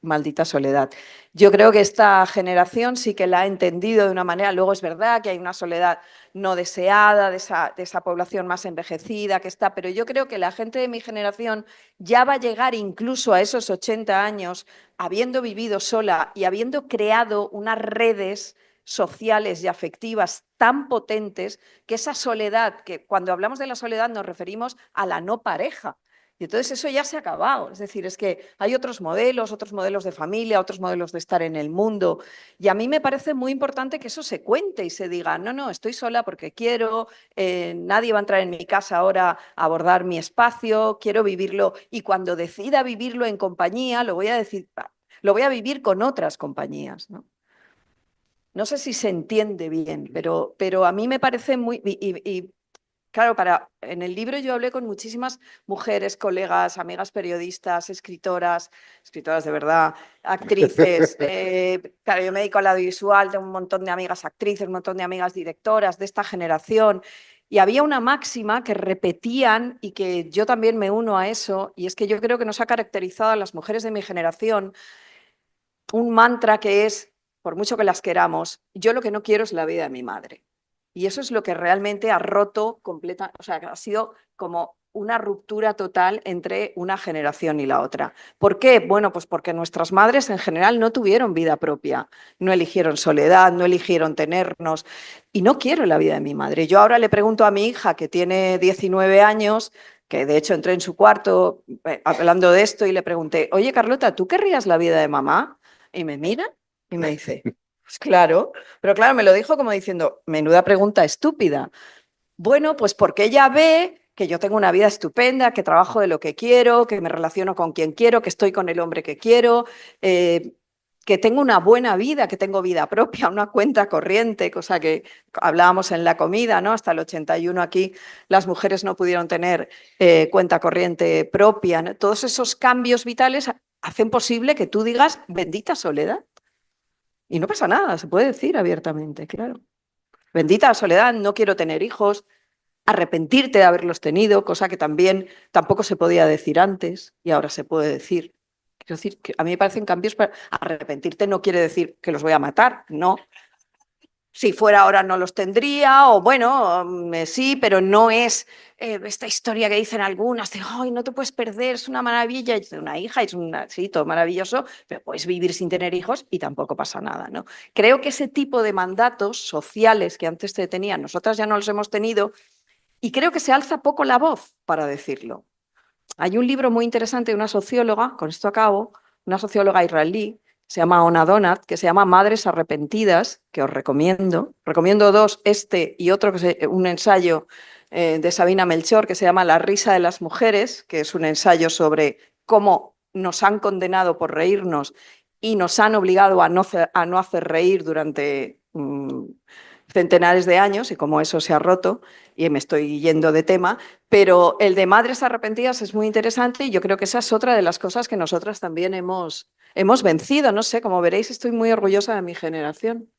maldita soledad. Yo creo que esta generación sí que la ha entendido de una manera. Luego es verdad que hay una soledad no deseada de esa población más envejecida que está, pero yo creo que la gente de mi generación ya va a llegar incluso a esos 80 años habiendo vivido sola y habiendo creado unas redes sociales y afectivas tan potentes que esa soledad, que cuando hablamos de la soledad nos referimos a la no pareja. Y entonces eso ya se ha acabado. Es decir, es que hay otros modelos de familia, otros modelos de estar en el mundo. Y a mí me parece muy importante que eso se cuente y se diga, no, no, estoy sola porque quiero, nadie va a entrar en mi casa ahora a abordar mi espacio, quiero vivirlo. Y cuando decida vivirlo en compañía, lo voy a vivir con otras compañías, ¿no? No sé si se entiende bien, pero a mí me parece muy... Claro, en el libro yo hablé con muchísimas mujeres, colegas, amigas periodistas, escritoras de verdad, actrices. Claro, yo me dedico al audiovisual, tengo un montón de amigas actrices, un montón de amigas directoras de esta generación. Y había una máxima que repetían y que yo también me uno a eso, y es que yo creo que nos ha caracterizado a las mujeres de mi generación un mantra que es, por mucho que las queramos, yo lo que no quiero es la vida de mi madre. Y eso es lo que realmente ha roto completa, o sea, ha sido como una ruptura total entre una generación y la otra. ¿Por qué? Bueno, pues porque nuestras madres en general no tuvieron vida propia, no eligieron soledad, no eligieron tenernos, y no quiero la vida de mi madre. Yo ahora le pregunto a mi hija, que tiene 19 años, que de hecho entré en su cuarto hablando de esto y le pregunté, oye Carlota, ¿tú querrías la vida de mamá? Y me mira y me dice, pues claro, pero claro, me lo dijo como diciendo, menuda pregunta estúpida. Bueno, pues porque ella ve que yo tengo una vida estupenda, que trabajo de lo que quiero, que me relaciono con quien quiero, que estoy con el hombre que quiero, que tengo una buena vida, que tengo vida propia, una cuenta corriente, cosa que hablábamos en la comida, ¿no? Hasta el 81 aquí las mujeres no pudieron tener cuenta corriente propia, ¿no? Todos esos cambios vitales hacen posible que tú digas, bendita soledad. Y no pasa nada, se puede decir abiertamente, claro. Bendita soledad, no quiero tener hijos, arrepentirte de haberlos tenido, cosa que también tampoco se podía decir antes y ahora se puede decir. Quiero decir que a mí me parecen cambios para arrepentirte no quiere decir que los voy a matar, no. Si fuera ahora no los tendría, o bueno, sí, pero no es esta historia que dicen algunas de, ay, no te puedes perder, es una maravilla, es una hija, es una, sí, todo maravilloso, pero puedes vivir sin tener hijos y tampoco pasa nada, ¿no? Creo que ese tipo de mandatos sociales que antes te tenían, nosotras ya no los hemos tenido, y creo que se alza poco la voz para decirlo. Hay un libro muy interesante de una socióloga, con esto acabo, una socióloga israelí, se llama Ona Donat, que se llama Madres Arrepentidas, que os recomiendo. Recomiendo dos, este y otro, que es un ensayo de Sabina Melchor, que se llama La risa de las mujeres, que es un ensayo sobre cómo nos han condenado por reírnos y nos han obligado a no hacer reír durante centenares de años y cómo eso se ha roto, y me estoy yendo de tema, pero el de Madres Arrepentidas es muy interesante y yo creo que esa es otra de las cosas que nosotras también hemos vencido. No sé, como veréis, estoy muy orgullosa de mi generación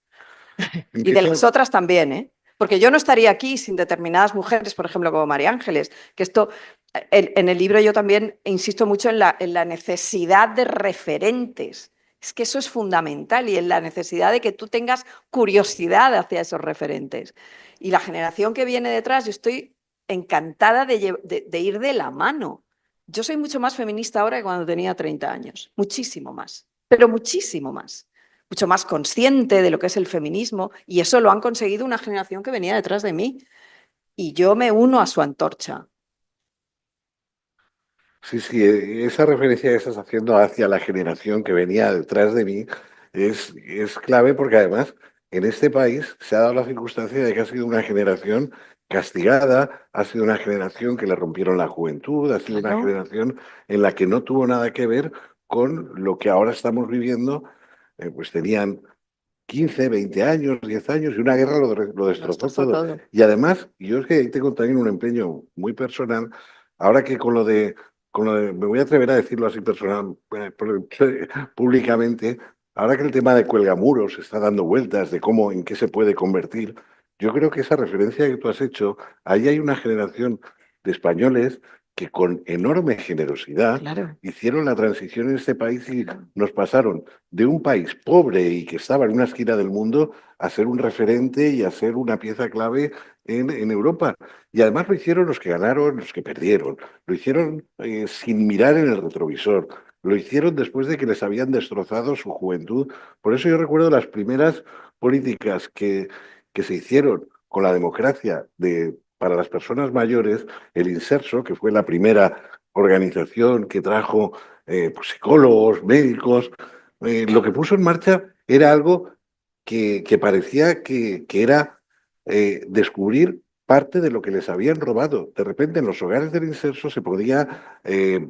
y de las otras también, ¿eh? Porque yo no estaría aquí sin determinadas mujeres, por ejemplo, como María Ángeles, que esto, en el libro yo también insisto mucho en la necesidad de referentes. Es que eso es fundamental y en la necesidad de que tú tengas curiosidad hacia esos referentes. Y la generación que viene detrás, yo estoy encantada de ir de la mano. Yo soy mucho más feminista ahora que cuando tenía 30 años, muchísimo más, pero muchísimo más. Mucho más consciente de lo que es el feminismo, y eso lo han conseguido una generación que venía detrás de mí. Y yo me uno a su antorcha. Sí, sí, esa referencia que estás haciendo hacia la generación que venía detrás de mí es clave porque además en este país se ha dado la circunstancia de que ha sido una generación castigada, ha sido una generación que le rompieron la juventud, ha sido una Claro. generación en la que no tuvo nada que ver con lo que ahora estamos viviendo, pues tenían 15, 20 años, 10 años, y una guerra lo destrozó todo. Y además, yo es que ahí tengo también un empeño muy personal, ahora que me voy a atrever a decirlo así personal, públicamente, ahora que el tema de cuelgamuros está dando vueltas de cómo, en qué se puede convertir, yo creo que esa referencia que tú has hecho, ahí hay una generación de españoles que con enorme generosidad Claro. hicieron la transición en este país y nos pasaron de un país pobre y que estaba en una esquina del mundo a ser un referente y a ser una pieza clave en Europa. Y además lo hicieron los que ganaron, los que perdieron. Lo hicieron sin mirar en el retrovisor. Lo hicieron después de que les habían destrozado su juventud. Por eso yo recuerdo las primeras políticas que se hicieron con la democracia para las personas mayores, el Inserso, que fue la primera organización que trajo pues, psicólogos, médicos, lo que puso en marcha era algo que parecía que era descubrir parte de lo que les habían robado. De repente en los hogares del Inserso se podía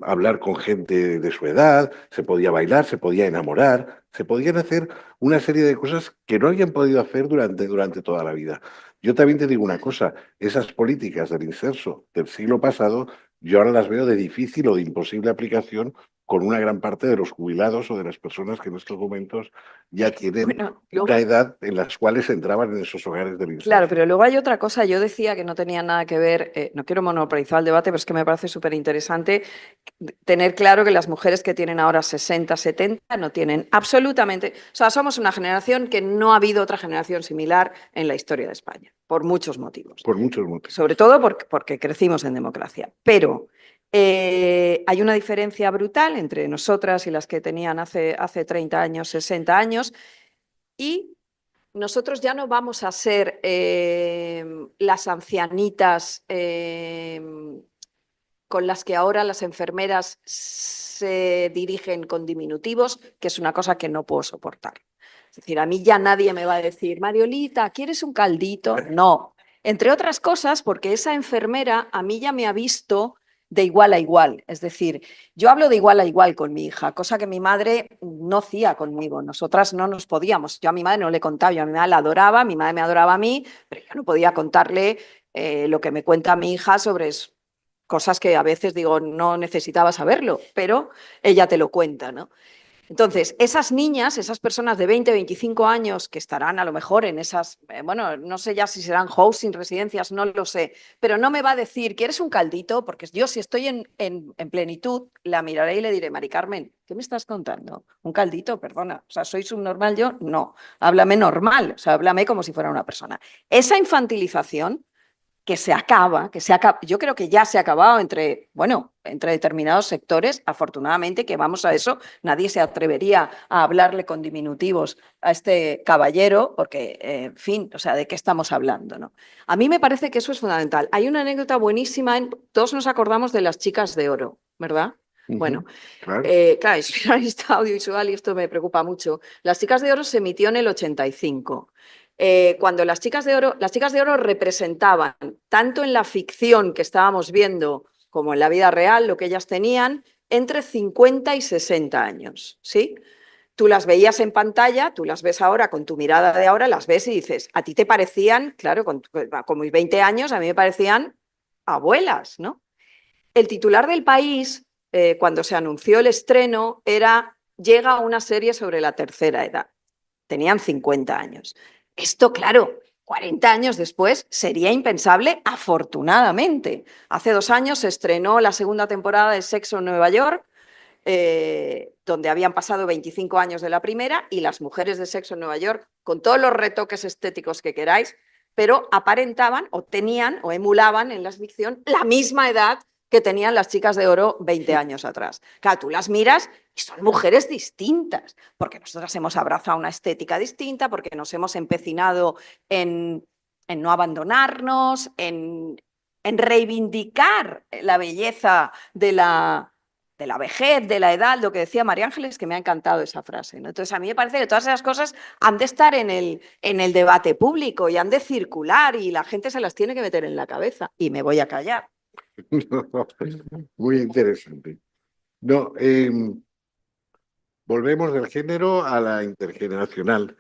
hablar con gente de su edad, se podía bailar, se podía enamorar, se podían hacer una serie de cosas que no habían podido hacer durante toda la vida. Yo también te digo una cosa, esas políticas del Inserso del siglo pasado, yo ahora las veo de difícil o de imposible aplicación con una gran parte de los jubilados o de las personas que en estos momentos ya tienen Bueno, luego- una edad en las cuales entraban en esos hogares del inserso. Claro, pero luego hay otra cosa. Yo decía que no tenía nada que ver, no quiero monopolizar el debate, pero es que me parece súper interesante tener claro que las mujeres que tienen ahora 60, 70 no tienen absolutamente. O sea, somos una generación que no ha habido otra generación similar en la historia de España, por muchos motivos. Por muchos motivos. Sobre todo porque crecimos en democracia. Pero hay una diferencia brutal entre nosotras y las que tenían hace 30 años, 60 años, y nosotros ya no vamos a ser las ancianitas con las que ahora las enfermeras se dirigen con diminutivos, que es una cosa que no puedo soportar. Es decir, a mí ya nadie me va a decir, Mariolita, ¿quieres un caldito? No. Entre otras cosas, porque esa enfermera a mí ya me ha visto de igual a igual. Es decir, yo hablo de igual a igual con mi hija, cosa que mi madre no hacía conmigo. Nosotras no nos podíamos. Yo a mi madre no le contaba, yo a mi madre la adoraba, mi madre me adoraba a mí, pero yo no podía contarle lo que me cuenta mi hija sobre cosas que a veces digo, no necesitaba saberlo, pero ella te lo cuenta, ¿no? Entonces, esas niñas, esas personas de 20, 25 años que estarán a lo mejor en esas, bueno, no sé ya si serán housing, residencias, no lo sé, pero no me va a decir, ¿quieres un caldito? Porque yo si estoy en plenitud, la miraré y le diré, Mari Carmen, ¿qué me estás contando? ¿Un caldito? Perdona, o sea, ¿soy subnormal yo? No, háblame normal, o sea, háblame como si fuera una persona. Esa infantilización que se acaba, yo creo que ya se ha acabado entre determinados sectores, afortunadamente que vamos a eso, nadie se atrevería a hablarle con diminutivos a este caballero, porque, en fin, o sea, ¿de qué estamos hablando, no? A mí me parece que eso es fundamental. Hay una anécdota buenísima, todos nos acordamos de las chicas de oro, ¿verdad? Bueno, Claro. claro, es periodista audiovisual y esto me preocupa mucho. Las chicas de oro se emitió en el 85. Cuando las chicas de oro representaban, tanto en la ficción que estábamos viendo como en la vida real, lo que ellas tenían, entre 50 y 60 años, ¿sí? Tú las veías en pantalla, tú las ves ahora con tu mirada de ahora, las ves y dices, a ti te parecían, claro, con mis 20 años, a mí me parecían abuelas, ¿no? El titular del País, cuando se anunció el estreno, era llega una serie sobre la tercera edad. Tenían 50 años. Esto, claro, 40 años después sería impensable, afortunadamente. Hace 2 años se estrenó la segunda temporada de Sexo en Nueva York, donde habían pasado 25 años de la primera, y las mujeres de Sexo en Nueva York, con todos los retoques estéticos que queráis, pero aparentaban o tenían o emulaban en la ficción la misma edad que tenían las chicas de oro 20 años atrás. Claro, tú las miras y son mujeres distintas, porque nosotras hemos abrazado una estética distinta, porque nos hemos empecinado en no abandonarnos, en reivindicar la belleza de la vejez, de la edad, lo que decía María Ángeles, que me ha encantado esa frase, ¿no? Entonces, a mí me parece que todas esas cosas han de estar en el debate público y han de circular y la gente se las tiene que meter en la cabeza. Y me voy a callar. Muy interesante. No, volvemos del género a la intergeneracional.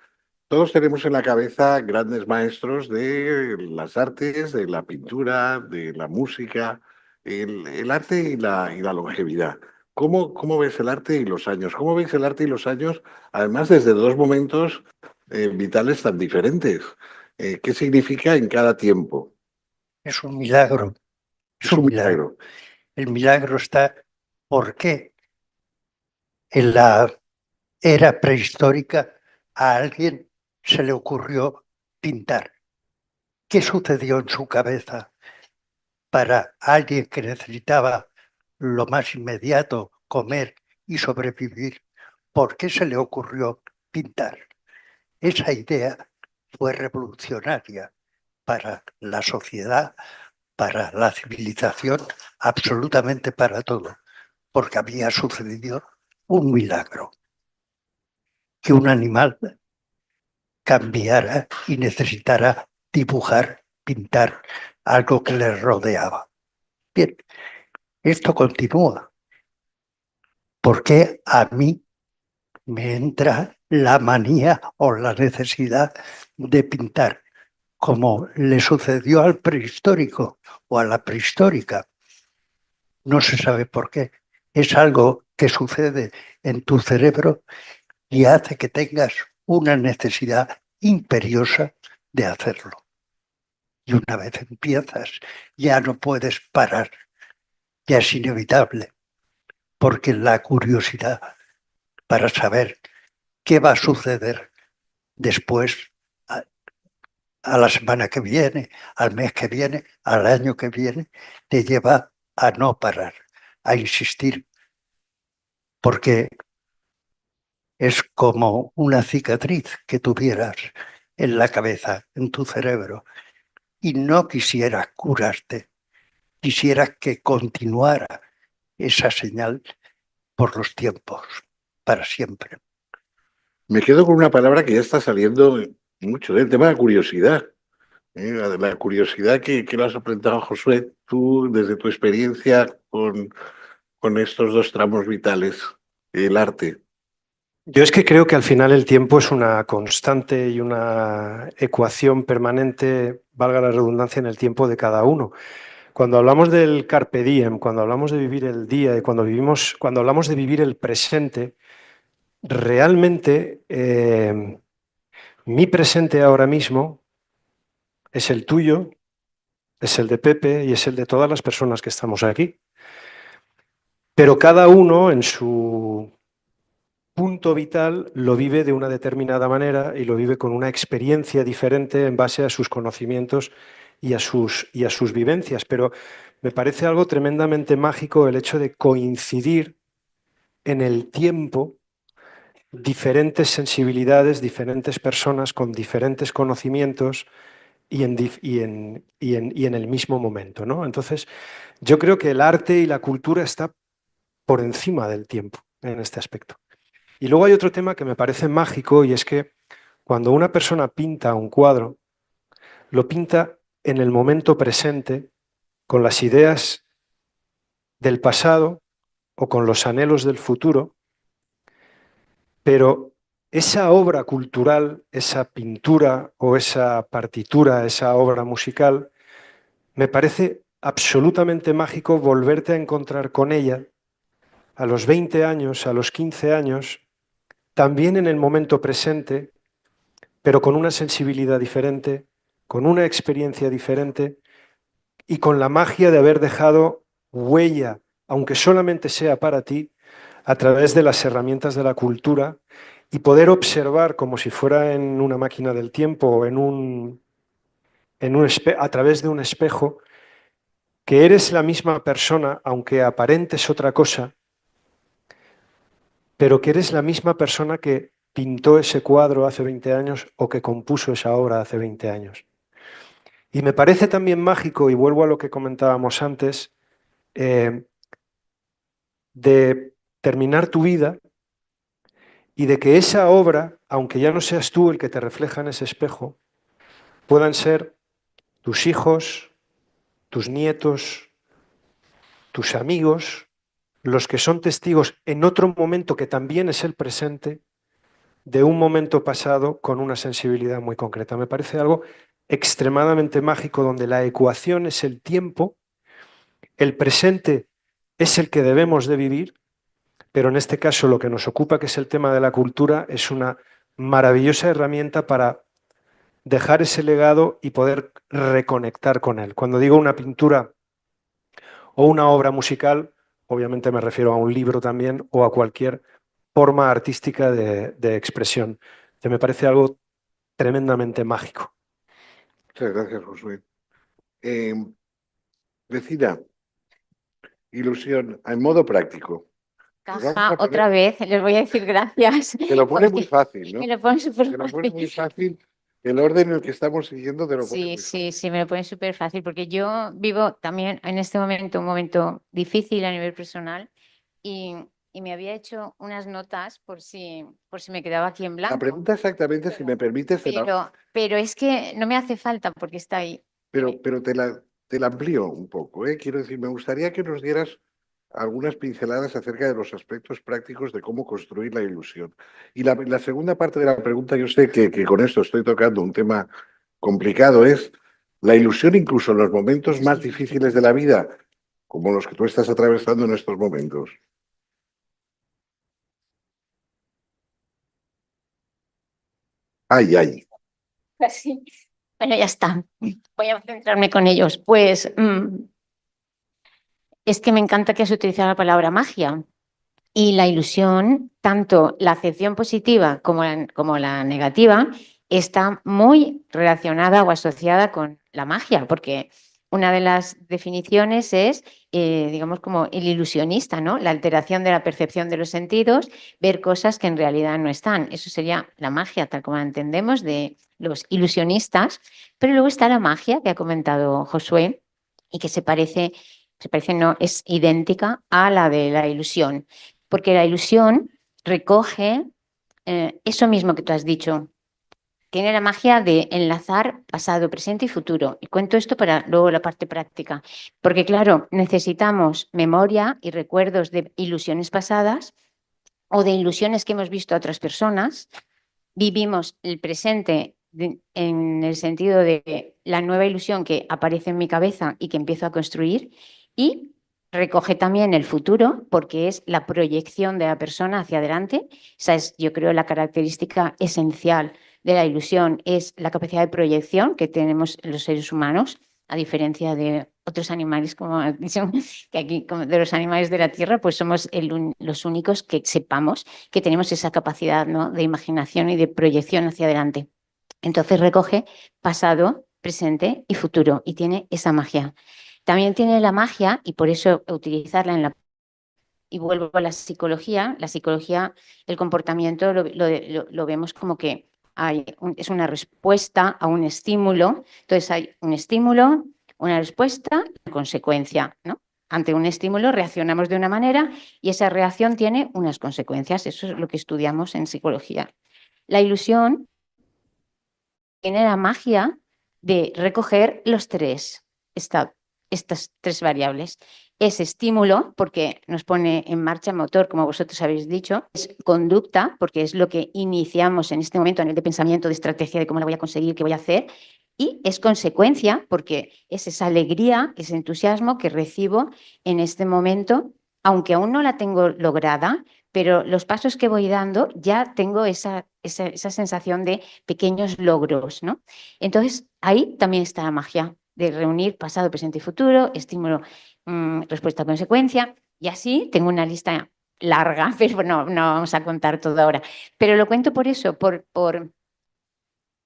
Todos tenemos en la cabeza grandes maestros de las artes, de la pintura, de la música, el arte y la longevidad. ¿Cómo ves el arte y los años? ¿Cómo ves el arte y los años, además desde dos momentos vitales tan diferentes? ¿Qué significa en cada tiempo? Es un milagro. Es un milagro. El milagro está, ¿por qué? En la era prehistórica a alguien se le ocurrió pintar. ¿Qué sucedió en su cabeza para alguien que necesitaba lo más inmediato, comer y sobrevivir? ¿Por qué se le ocurrió pintar? Esa idea fue revolucionaria para la sociedad, para la civilización, absolutamente para todo, porque había sucedido un milagro, que un animal cambiara y necesitara dibujar, pintar algo que le rodeaba. Bien, esto continúa. ¿Por qué a mí me entra la manía o la necesidad de pintar, como le sucedió al prehistórico o a la prehistórica? No se sabe por qué. Es algo que sucede en tu cerebro y hace que tengas una necesidad imperiosa de hacerlo. Y una vez empiezas, ya no puedes parar, ya es inevitable, porque la curiosidad para saber qué va a suceder después, a la semana que viene, al mes que viene, al año que viene, te lleva a no parar, a insistir, porque es como una cicatriz que tuvieras en la cabeza, en tu cerebro, y no quisieras curarte, quisieras que continuara esa señal por los tiempos, para siempre. Me quedo con una palabra que ya está saliendo mucho, el tema de la curiosidad. La curiosidad que lo has aprendido, Josué, tú desde tu experiencia con estos dos tramos vitales, el arte. Yo es que creo que al final el tiempo es una constante y una ecuación permanente, valga la redundancia, en el tiempo de cada uno. Cuando hablamos del carpe diem, cuando hablamos de vivir el día y cuando hablamos de vivir el presente, realmente mi presente ahora mismo es el tuyo, es el de Pepe y es el de todas las personas que estamos aquí. Pero cada uno en su punto vital lo vive de una determinada manera y lo vive con una experiencia diferente en base a sus conocimientos y a sus vivencias. Pero me parece algo tremendamente mágico el hecho de coincidir en el tiempo diferentes sensibilidades, diferentes personas con diferentes conocimientos y en el mismo momento, ¿no? Entonces, yo creo que el arte y la cultura está por encima del tiempo en este aspecto. Y luego hay otro tema que me parece mágico y es que cuando una persona pinta un cuadro, lo pinta en el momento presente, con las ideas del pasado o con los anhelos del futuro, pero esa obra cultural, esa pintura o esa partitura, esa obra musical, me parece absolutamente mágico volverte a encontrar con ella a los 20 años, a los 15 años, también en el momento presente, pero con una sensibilidad diferente, con una experiencia diferente y con la magia de haber dejado huella, aunque solamente sea para ti, a través de las herramientas de la cultura y poder observar como si fuera en una máquina del tiempo o a través de un espejo, que eres la misma persona, aunque aparentes otra cosa, pero que eres la misma persona que pintó ese cuadro hace 20 años o que compuso esa obra hace 20 años. Y me parece también mágico, y vuelvo a lo que comentábamos antes, de terminar tu vida y de que esa obra, aunque ya no seas tú el que te refleja en ese espejo, puedan ser tus hijos, tus nietos, tus amigos, los que son testigos en otro momento que también es el presente, de un momento pasado con una sensibilidad muy concreta. Me parece algo extremadamente mágico donde la ecuación es el tiempo, el presente es el que debemos de vivir, pero en este caso lo que nos ocupa, que es el tema de la cultura, es una maravillosa herramienta para dejar ese legado y poder reconectar con él. Cuando digo una pintura o una obra musical, obviamente me refiero a un libro también o a cualquier forma artística de expresión, que me parece algo tremendamente mágico. Muchas gracias, Josué. Vecina, ilusión, en modo práctico. Nos vamos Caja, a poner- otra vez, les voy a decir gracias. Te lo pone muy porque fácil, ¿no? Me lo ponen súper Te lo pone fácil. muy fácil. El orden en el que estamos siguiendo te lo pone Sí, muy fácil. sí, me lo ponen súper fácil porque yo vivo también en este momento un momento difícil a nivel personal y me había hecho unas notas por si me quedaba aquí en La blanco. pregunta exactamente, si me permites, Pero es que no me hace falta porque está ahí. pero te la amplío un poco, ¿eh? Quiero decir, me gustaría que nos dieras algunas pinceladas acerca de los aspectos prácticos de cómo construir la ilusión. Y la segunda parte de la pregunta, yo sé que con esto estoy tocando un tema complicado, es la ilusión incluso en los momentos más difíciles de la vida, como los que tú estás atravesando en estos momentos. Ay, ay. Así. Bueno, ya está. Voy a centrarme con ellos. Pues es que me encanta que has utilizado la palabra magia. Y la ilusión, tanto la acepción positiva como la negativa, está muy relacionada o asociada con la magia, porque una de las definiciones es, digamos, como el ilusionista, ¿no? La alteración de la percepción de los sentidos, ver cosas que en realidad no están. Eso sería la magia, tal como la entendemos, de los ilusionistas. Pero luego está la magia que ha comentado Josué y que se parece, no, es idéntica a la de la ilusión, porque la ilusión recoge eso mismo que tú has dicho. Tiene la magia de enlazar pasado, presente y futuro. Y cuento esto para luego la parte práctica. Porque claro, necesitamos memoria y recuerdos de ilusiones pasadas o de ilusiones que hemos visto a otras personas. Vivimos el presente en el sentido de la nueva ilusión que aparece en mi cabeza y que empiezo a construir. Y recoge también el futuro, porque es la proyección de la persona hacia adelante. Esa es, yo creo, la característica esencial de la ilusión, es la capacidad de proyección que tenemos los seres humanos, a diferencia de otros animales, como has dicho, que aquí como de los animales de la Tierra, pues somos los únicos que sepamos que tenemos esa capacidad, ¿no?, de imaginación y de proyección hacia adelante. Entonces recoge pasado, presente y futuro, y tiene esa magia. También tiene la magia, y por eso utilizarla en la... Y vuelvo a la psicología, el comportamiento lo vemos como que es una respuesta a un estímulo. Entonces hay un estímulo, una respuesta, una consecuencia, ¿no? Ante un estímulo reaccionamos de una manera y esa reacción tiene unas consecuencias. Eso es lo que estudiamos en psicología. La ilusión tiene la magia de recoger estas tres variables. Es estímulo, porque nos pone en marcha motor, como vosotros habéis dicho. Es conducta, porque es lo que iniciamos en este momento a nivel de pensamiento, de estrategia, de cómo la voy a conseguir, qué voy a hacer. Y es consecuencia, porque es esa alegría, ese entusiasmo que recibo en este momento, aunque aún no la tengo lograda, pero los pasos que voy dando ya tengo esa sensación de pequeños logros, ¿no? Entonces, ahí también está la magia de reunir pasado, presente y futuro, estímulo, respuesta, consecuencia, y así tengo una lista larga, pero no vamos a contar todo ahora. Pero lo cuento por eso,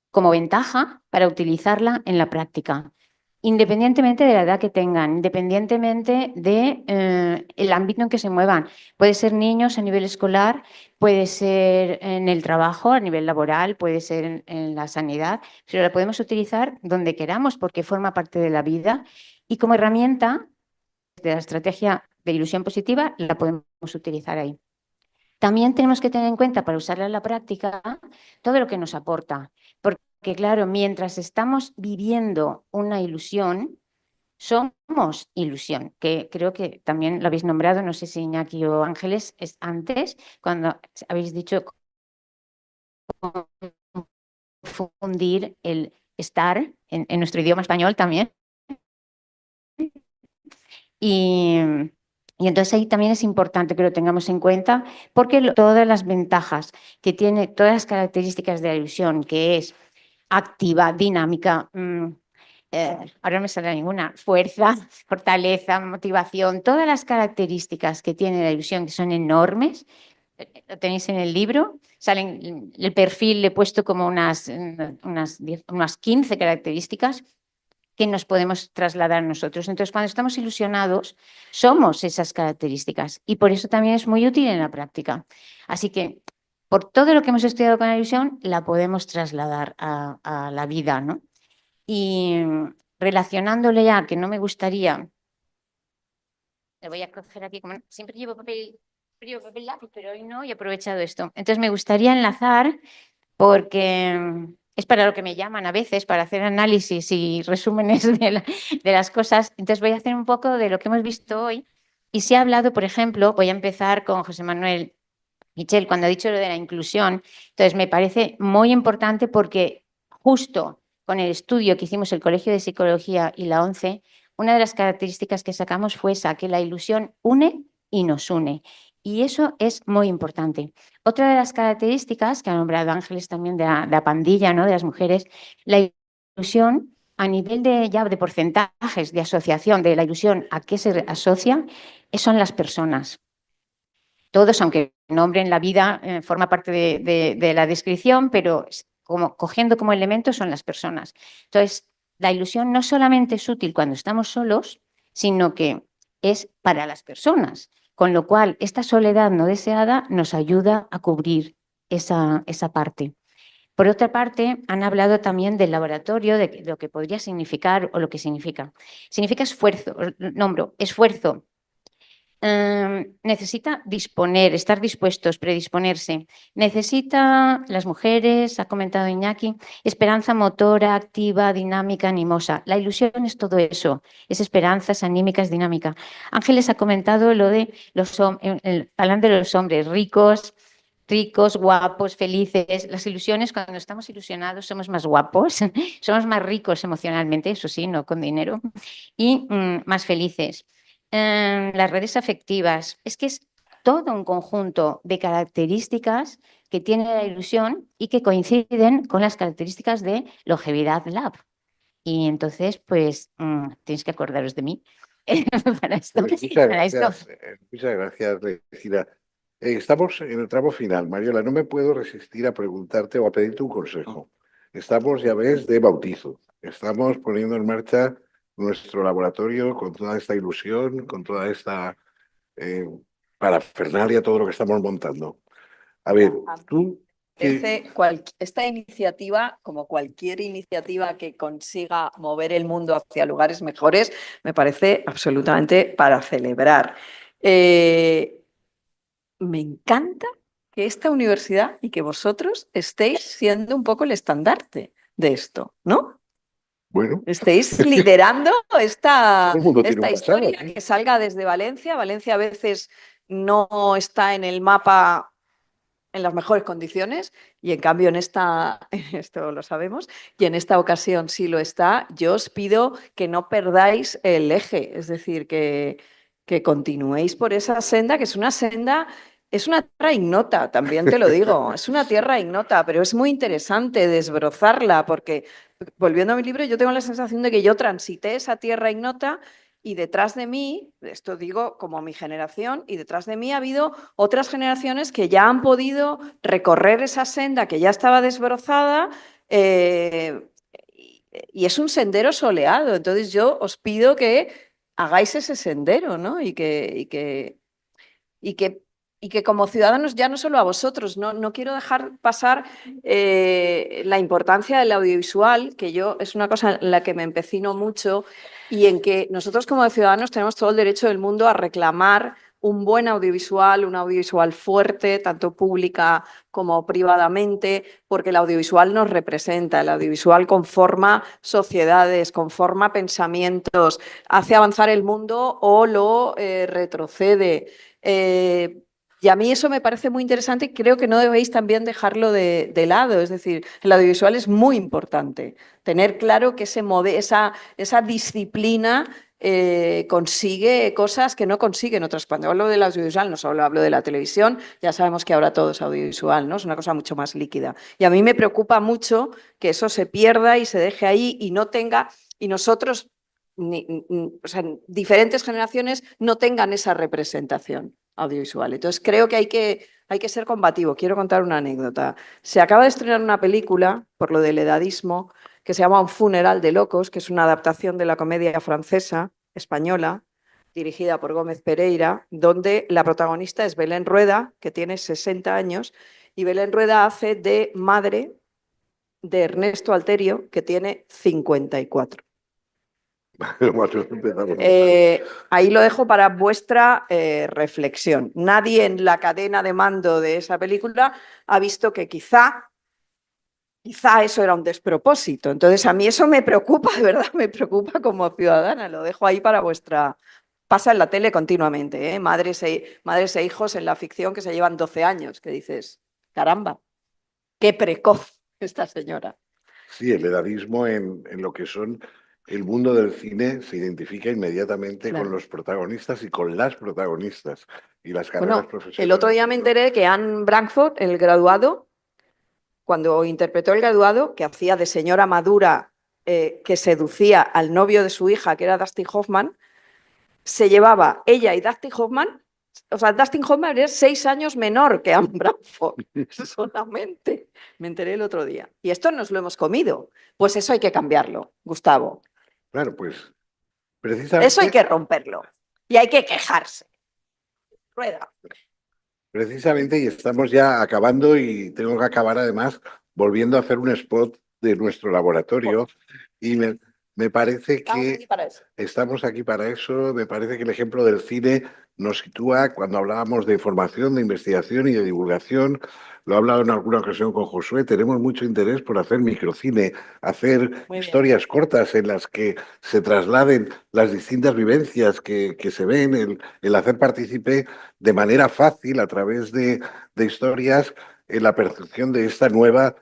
como ventaja para utilizarla en la práctica, independientemente de la edad que tengan, independientemente del ámbito en que se muevan. Puede ser niños a nivel escolar, puede ser en el trabajo, a nivel laboral, puede ser en la sanidad, pero la podemos utilizar donde queramos porque forma parte de la vida y como herramienta de la estrategia de ilusión positiva la podemos utilizar ahí. También tenemos que tener en cuenta para usarla en la práctica todo lo que nos aporta, porque claro, mientras estamos viviendo una ilusión, somos ilusión, que creo que también lo habéis nombrado, no sé si Iñaki o Ángeles, es antes, cuando habéis dicho confundir el estar en nuestro idioma español también. Y entonces ahí también es importante que lo tengamos en cuenta porque todas las ventajas que tiene, todas las características de la ilusión, que es activa, dinámica, ahora no me sale ninguna, fuerza, fortaleza, motivación, todas las características que tiene la ilusión, que son enormes, lo tenéis en el libro, salen el perfil, le he puesto como unas 15 características que nos podemos trasladar nosotros. Entonces, cuando estamos ilusionados, somos esas características y por eso también es muy útil en la práctica. Así que, por todo lo que hemos estudiado con la ilusión, la podemos trasladar a la vida, ¿no? Y relacionándole ya, que no me gustaría, le voy a coger aquí, como siempre llevo papel lápiz, pero hoy no, y he aprovechado esto. Entonces, me gustaría enlazar porque es para lo que me llaman a veces, para hacer análisis y resúmenes de las cosas. Entonces voy a hacer un poco de lo que hemos visto hoy. Y si he hablado, por ejemplo, voy a empezar con José Manuel Michel, cuando ha dicho lo de la inclusión. Entonces me parece muy importante porque justo con el estudio que hicimos el Colegio de Psicología y la ONCE, una de las características que sacamos fue esa, que la ilusión une y nos une. Y eso es muy importante. Otra de las características que ha nombrado Ángeles también de la pandilla, ¿no? De las mujeres, la ilusión a nivel de porcentajes de asociación de la ilusión a qué se asocia, son las personas. Todos, aunque nombren la vida, forma parte de la descripción, pero cogiendo como elemento son las personas. Entonces, la ilusión no solamente es útil cuando estamos solos, sino que es para las personas, con lo cual esta soledad no deseada nos ayuda a cubrir esa parte. Por otra parte, han hablado también del laboratorio, de lo que podría significar o lo que significa. Significa esfuerzo, nombro, esfuerzo. Necesita disponer, estar dispuestos, predisponerse. Necesita, las mujeres, ha comentado Iñaki, esperanza motora, activa, dinámica, animosa. La ilusión es todo eso, es esperanza, es anímica, es dinámica. Ángeles ha comentado lo de hablando de los hombres ricos, guapos, felices. Las ilusiones, cuando estamos ilusionados, somos más guapos, somos más ricos emocionalmente, eso sí, no con dinero, y más felices. Las redes afectivas, es que es todo un conjunto de características que tiene la ilusión y que coinciden con las características de Longevidad Lab. Y entonces, pues, tenéis que acordaros de mí para esto. Muchas gracias, Regina. Estamos en el tramo final. Mariola, no me puedo resistir a preguntarte o a pedirte un consejo. Estamos, ya ves, de bautizo. Estamos poniendo en marcha nuestro laboratorio con toda esta ilusión, con toda esta parafernalia, todo lo que estamos montando. A ver, tú... Esta iniciativa, como cualquier iniciativa que consiga mover el mundo hacia lugares mejores, me parece absolutamente para celebrar. Me encanta que esta universidad y que vosotros estéis siendo un poco el estandarte de esto, ¿no? Bueno. Estéis liderando esta historia que salga desde Valencia. Valencia a veces no está en el mapa en las mejores condiciones y en cambio esto lo sabemos, y en esta ocasión sí lo está. Yo os pido que no perdáis el eje, es decir, que continuéis por esa senda, que es una senda, es una tierra ignota, también te lo digo, es una tierra ignota, pero es muy interesante desbrozarla porque, volviendo a mi libro, yo tengo la sensación de que yo transité esa tierra ignota y detrás de mí, esto digo como mi generación, y detrás de mí ha habido otras generaciones que ya han podido recorrer esa senda que ya estaba desbrozada y es un sendero soleado. Entonces yo os pido que hagáis ese sendero, ¿no? Y que como ciudadanos, ya no solo a vosotros, no quiero dejar pasar la importancia del audiovisual, que yo es una cosa en la que me empecino mucho y en que nosotros como ciudadanos tenemos todo el derecho del mundo a reclamar un buen audiovisual, un audiovisual fuerte, tanto pública como privadamente, porque el audiovisual nos representa, el audiovisual conforma sociedades, conforma pensamientos, hace avanzar el mundo o lo retrocede. Y a mí eso me parece muy interesante y creo que no debéis también dejarlo de lado. Es decir, el audiovisual es muy importante. Tener claro que esa disciplina consigue cosas que no consiguen otras. Cuando hablo del audiovisual no solo hablo de la televisión, ya sabemos que ahora todo es audiovisual, ¿no? Es una cosa mucho más líquida. Y a mí me preocupa mucho que eso se pierda y se deje ahí y no tenga, y nosotros, o sea, diferentes generaciones no tengan esa representación audiovisual. Entonces creo que hay que ser combativo. Quiero contar una anécdota. Se acaba de estrenar una película, por lo del edadismo, que se llama Un funeral de locos, que es una adaptación de la comedia francesa, española, dirigida por Gómez Pereira, donde la protagonista es Belén Rueda, que tiene 60 años, y Belén Rueda hace de madre de Ernesto Alterio, que tiene 54. Ahí lo dejo para vuestra reflexión. Nadie en la cadena de mando de esa película ha visto que quizá eso era un despropósito. Entonces a mí eso me preocupa, de verdad, me preocupa como ciudadana. Lo dejo ahí para vuestra... Pasa en la tele continuamente, ¿eh? Madres e hijos en la ficción que se llevan 12 años, que dices, caramba, qué precoz esta señora. Sí, el edadismo en lo que son el mundo del cine se identifica inmediatamente Claro. con los protagonistas y con las protagonistas y las carreras Bueno, profesionales. el otro día me enteré que Anne Brankford, el graduado, cuando interpretó el graduado, que hacía de señora madura que seducía al novio de su hija, que era Dustin Hoffman, se llevaba ella y Dustin Hoffman, o sea, Dustin Hoffman es 6 años menor que Anne Brankford, solamente. Me enteré el otro día. Y esto nos lo hemos comido. Pues eso hay que cambiarlo, Gustavo. Claro, pues Eso hay precisamente, que romperlo. Y hay que quejarse. Rueda. precisamente, y estamos ya acabando y tengo que acabar además volviendo a hacer un spot de nuestro laboratorio y me parece Estamos que aquí para eso. estamos aquí para eso. Me parece que el ejemplo del cine nos sitúa cuando hablábamos de formación, de investigación y de divulgación. Lo he hablado en alguna ocasión con Josué. Tenemos mucho interés por hacer microcine, hacer Muy bien. historias cortas en las que se trasladen las distintas vivencias que se ven, el hacer partícipe de manera fácil a través de historias en la percepción de esta nueva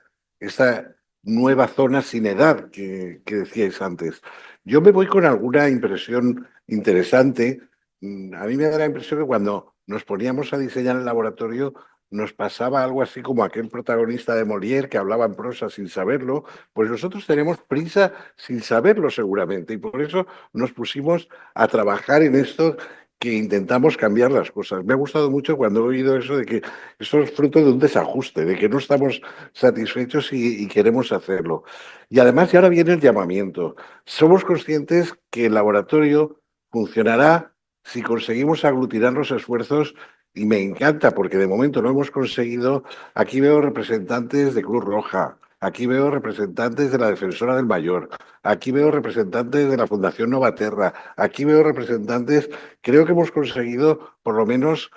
zona sin edad que decíais antes. Yo me voy con alguna impresión interesante. A mí me da la impresión que cuando nos poníamos a diseñar el laboratorio nos pasaba algo así como aquel protagonista de Molière que hablaba en prosa sin saberlo, pues nosotros tenemos prisa sin saberlo seguramente y por eso nos pusimos a trabajar en esto que intentamos cambiar las cosas. Me ha gustado mucho cuando he oído eso de que esto es fruto de un desajuste, de que no estamos satisfechos y queremos hacerlo. Y además, y ahora viene el llamamiento. Somos conscientes que el laboratorio funcionará si conseguimos aglutinar los esfuerzos y me encanta porque de momento lo hemos conseguido. Aquí veo representantes de Cruz Roja, aquí veo representantes de la Defensora del Mayor, aquí veo representantes de la Fundación Novaterra, aquí veo representantes, creo que hemos conseguido por lo menos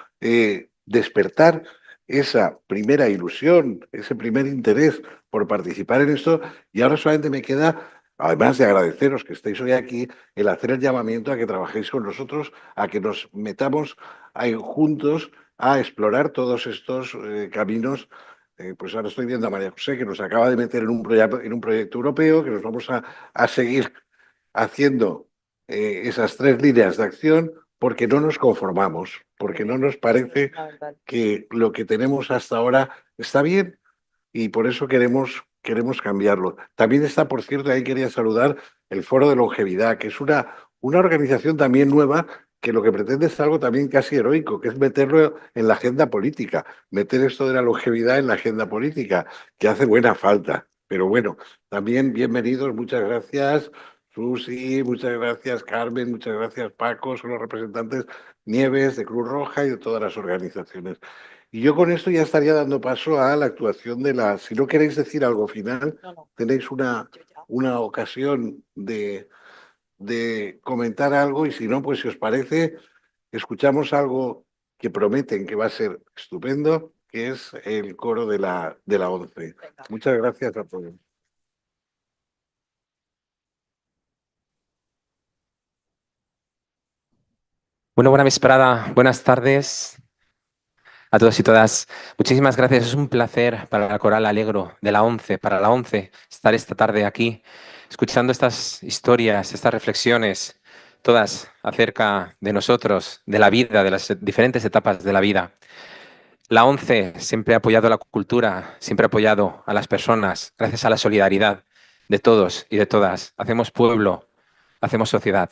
despertar esa primera ilusión, ese primer interés por participar en esto y ahora solamente me queda, además de agradeceros que estéis hoy aquí, el hacer el llamamiento a que trabajéis con nosotros, a que nos metamos ahí juntos a explorar todos estos caminos. Pues ahora estoy viendo a María José que nos acaba de meter en un proyecto europeo, que nos vamos a seguir haciendo esas 3 líneas de acción porque no nos conformamos, porque no nos parece que lo que tenemos hasta ahora está bien y por eso queremos cambiarlo. También está, por cierto, ahí quería saludar el Foro de Longevidad, que es una organización también nueva que lo que pretende es algo también casi heroico, que es meterlo en la agenda política, meter esto de la longevidad en la agenda política, que hace buena falta. Pero bueno, también bienvenidos, muchas gracias. Susi, muchas gracias, Carmen, muchas gracias, Paco, son los representantes Nieves de Cruz Roja y de todas las organizaciones. Y yo con esto ya estaría dando paso a la actuación de la... Si no queréis decir algo final, tenéis una ocasión de comentar algo y si no, pues si os parece, escuchamos algo que prometen que va a ser estupendo, que es el coro de la 11. Muchas gracias a todos. Bueno, buena vesprada, buenas tardes a todos y todas. Muchísimas gracias. Es un placer para la Coral Alegro de la 11, para la 11, estar esta tarde aquí, escuchando estas historias, estas reflexiones, todas acerca de nosotros, de la vida, de las diferentes etapas de la vida. La 11 siempre ha apoyado la cultura, siempre ha apoyado a las personas, gracias a la solidaridad de todos y de todas. Hacemos pueblo, hacemos sociedad.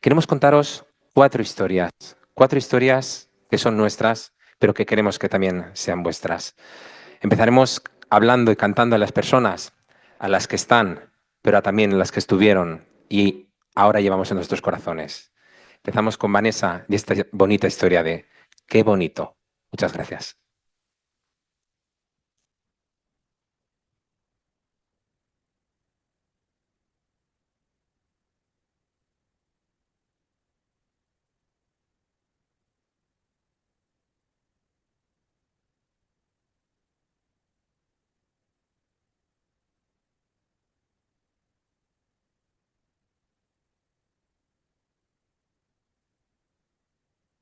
Queremos contaros 4 historias que son nuestras, pero que queremos que también sean vuestras. Empezaremos hablando y cantando a las personas, a las que están, pero también a las que estuvieron y ahora llevamos en nuestros corazones. Empezamos con Vanessa y esta bonita historia de Qué bonito. Muchas gracias.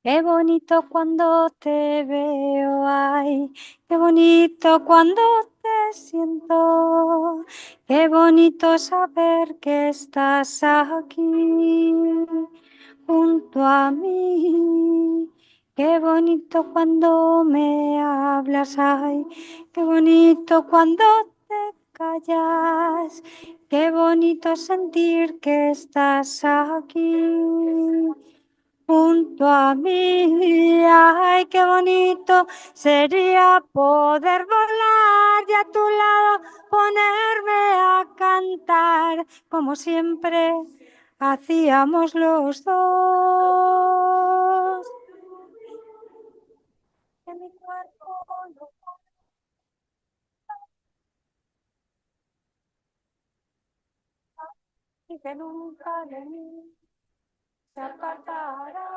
Qué bonito cuando te veo, ay, qué bonito cuando te siento. Qué bonito saber que estás aquí junto a mí. Qué bonito cuando me hablas, ay, qué bonito cuando te callas. Qué bonito sentir que estás aquí junto a mí. Ay, qué bonito sería poder volar y a tu lado ponerme a cantar como siempre hacíamos los dos. Que mi cuerpo no y que nunca de mí se apartará.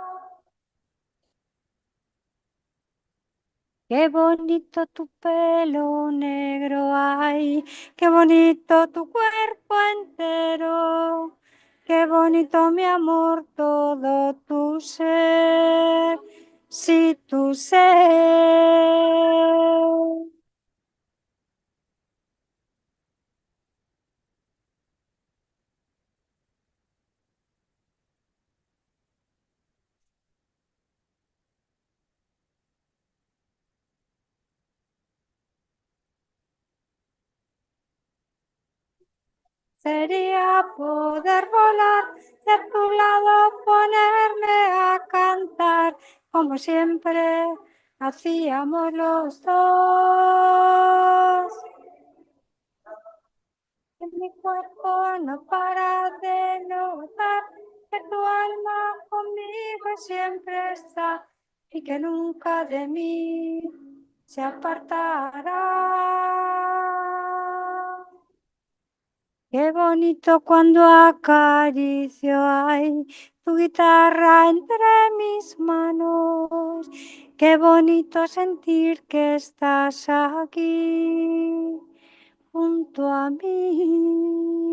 Qué bonito tu pelo negro, ay, qué bonito tu cuerpo entero, qué bonito mi amor todo tu ser, sí tu ser. Sería poder volar y a tu lado ponerme a cantar como siempre hacíamos los dos. Que mi cuerpo no para de notar que tu alma conmigo siempre está y que nunca de mí se apartará. Qué bonito cuando acaricio, ay, tu guitarra entre mis manos. Qué bonito sentir que estás aquí junto a mí.